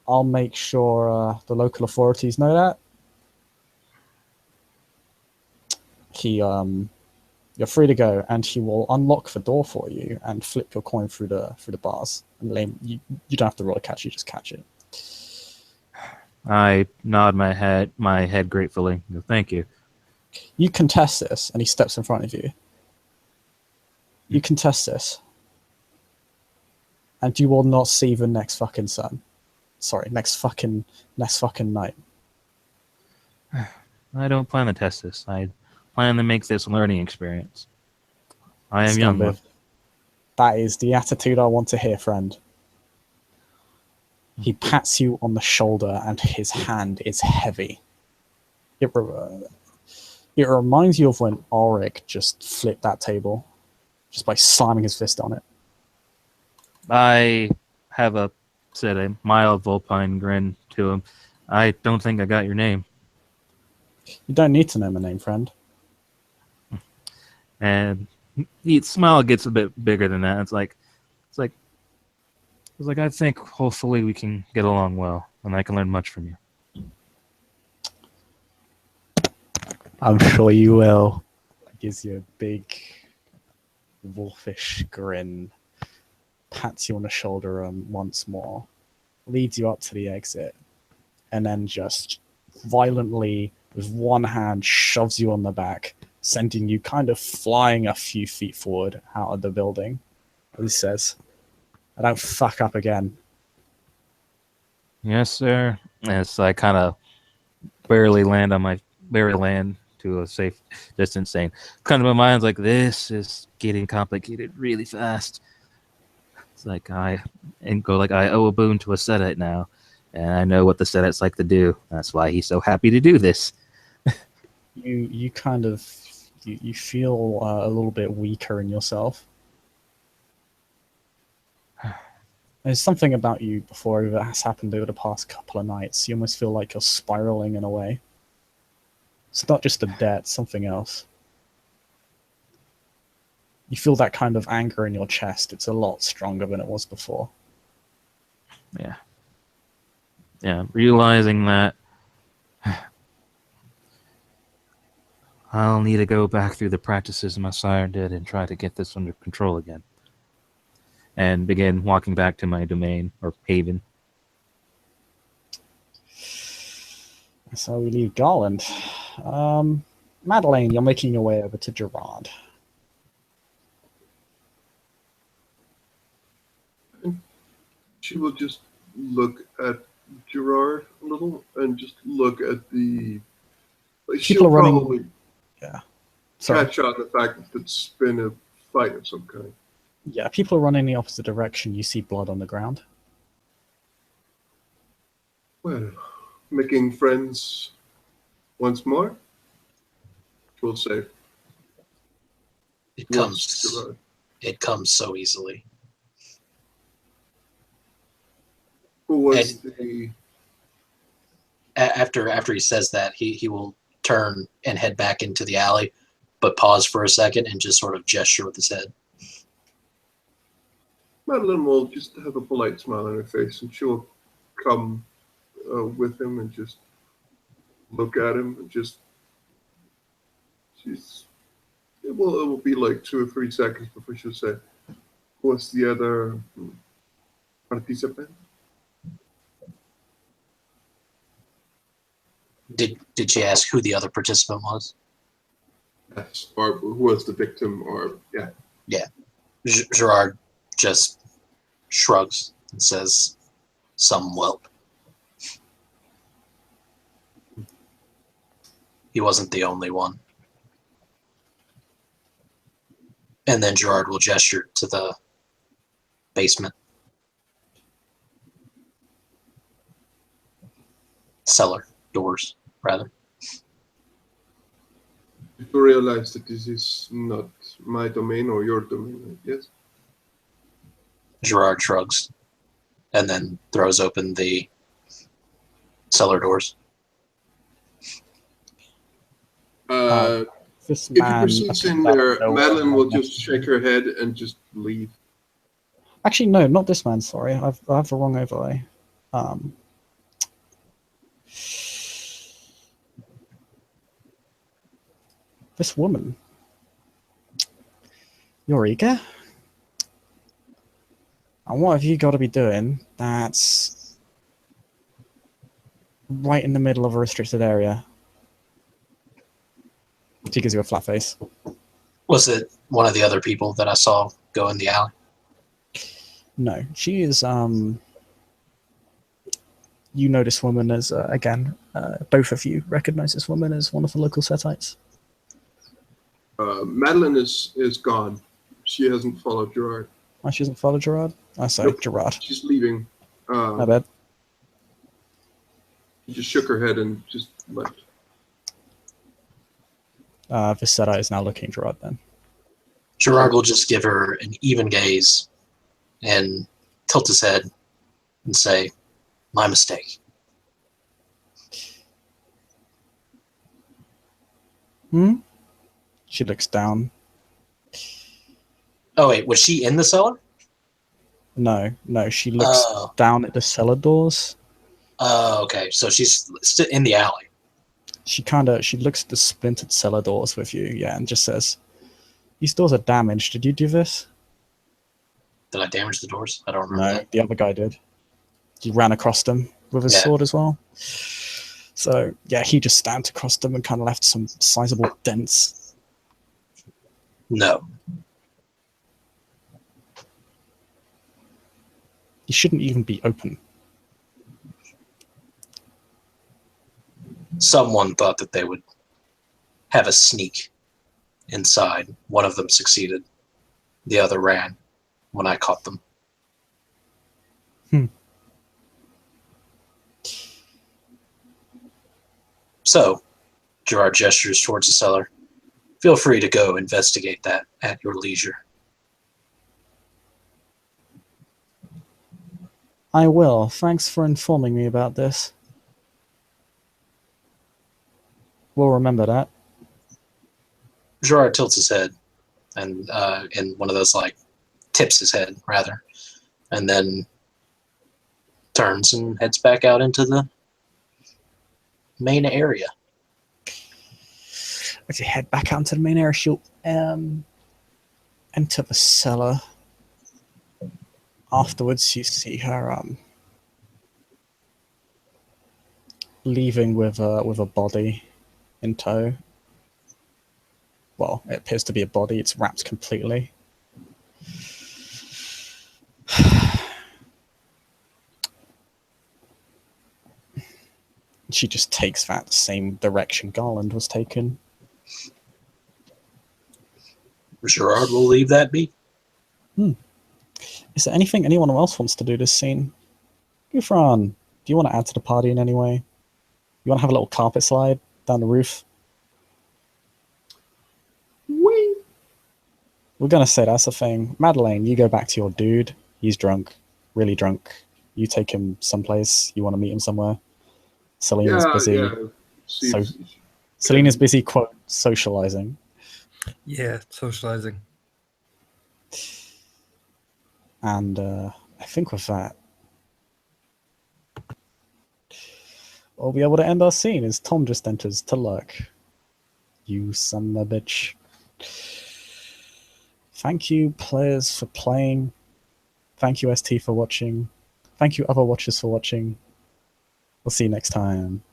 I'll make sure the local authorities know that. You're free to go, and he will unlock the door for you and flip your coin through the bars. And you don't have to roll a catch; you just catch it. I nod my head gratefully. Thank you. You contest this, and he steps in front of you. You contest this, and you will not see the next fucking sun. Sorry, next fucking night. I don't plan to test this. I plan to make this a learning experience. I am young. Scumbag. That is the attitude I want to hear, friend. He pats you on the shoulder, and his hand is heavy. It reminds you of when Ulrich just flipped that table, just by slamming his fist on it. I have a mild vulpine grin to him. I don't think I got your name. You don't need to know my name, friend. And the smile gets a bit bigger than that. It's like I think hopefully we can get along well, and I can learn much from you. I'm sure you will. Gives you a big wolfish grin, pats you on the shoulder once more, leads you up to the exit, and then just violently, with one hand, shoves you on the back, sending you kind of flying a few feet forward out of the building. He says, "I don't fuck up again." Yes, sir. As I kind of barely land to a safe distance, saying, kind of my mind's like, this is getting complicated really fast. It's like I owe a boon to a Setite now, and I know what the Setites like to do. That's why he's so happy to do this. You kind of you feel a little bit weaker in yourself. There's something about you before that has happened over the past couple of nights. You almost feel like you're spiraling in a way. It's not just a debt, something else. You feel that kind of anger in your chest. It's a lot stronger than it was before. Yeah, realizing that I'll need to go back through the practices my sire did and try to get this under control again. And begin walking back to my domain, or haven. So we leave Garland. Madeleine, you're making your way over to Gerard. She will just look at Gerard a little and just look at the. Like, People she'll are running. probably Yeah. Sorry. catch on the fact that it's been a fight of some kind. Yeah, people are running the opposite direction. You see blood on the ground. Well, making friends once more, we'll say. It Once, comes. Gerard. It comes so easily. Who was And- the? After he says that, he will turn and head back into the alley, but pause for a second and just sort of gesture with his head. Madeline will just have a polite smile on her face, and she will come with him and just look at him and just. It will be like 2 or 3 seconds before she'll say, "What's the other participant?" Did she ask who the other participant was? Yes, or who was the victim, or yeah. Gerard just shrugs and says, "Some whelp." He wasn't the only one. And then Gerard will gesture to the basement. Cellar doors, rather. You realize that this is not my domain or your domain, yes? Gerard shrugs and then throws open the cellar doors. This If he man proceeds in appears out of there, nowhere. Madeline will just shake her head and just leave. Actually, no, not this man. Sorry, I have the wrong overlay. This woman, Eureka. And what have you got to be doing? That's right in the middle of a restricted area. She gives you a flat face. Was it one of the other people that I saw go in the alley? No, she is. You know this woman as again. Both of you recognize this woman as one of the local Setites. Madeline is gone. She hasn't followed Gerard. Oh, she doesn't follow Gerard. I say Nope. Gerard. She's leaving. My bad. She just shook her head and just left. Visetta is now looking at Gerard. Then Gerard will just give her an even gaze and tilt his head and say, "My mistake." She looks down. Oh, wait, was she in the cellar? No, she looks Oh. down at the cellar doors. Oh, okay. So she's still in the alley. She looks at the splintered cellar doors with you, yeah, and just says, "These doors are damaged. Did you do this?" Did I damage the doors? I don't remember No, that. the other guy did. He ran across them with his Yeah. sword as well. So yeah, he just stamped across them and kind of left some sizable dents. No. He shouldn't even be open. Someone thought that they would have a sneak inside. One of them succeeded. The other ran when I caught them. So, Gerard gestures towards the cellar. Feel free to go investigate that at your leisure. I will. Thanks for informing me about this. We'll remember that. Gerard tilts his head and in one of those, like, tips his head, rather, and then turns and heads back out into the main area. As you head back out into the main area, she'll enter the cellar. Afterwards, you see her leaving with a body in tow. Well, it appears to be a body. It's wrapped completely. She just takes that same direction Garland was taken. Gerard will leave that be. Is there anything anyone else wants to do this scene? Gufran, do you want to add to the party in any way? You want to have a little carpet slide down the roof? Whee! We're going to say that's a thing. Madeleine, you go back to your dude. He's drunk. Really drunk. You take him someplace. You want to meet him somewhere. Selena's Yeah, busy. yeah. See, So Selena's busy, quote, socializing. Yeah, socializing. And I think with that, we'll be able to end our scene as Tom just enters to lurk. You son of a bitch. Thank you, players, for playing. Thank you, ST, for watching. Thank you, other watchers, for watching. We'll see you next time.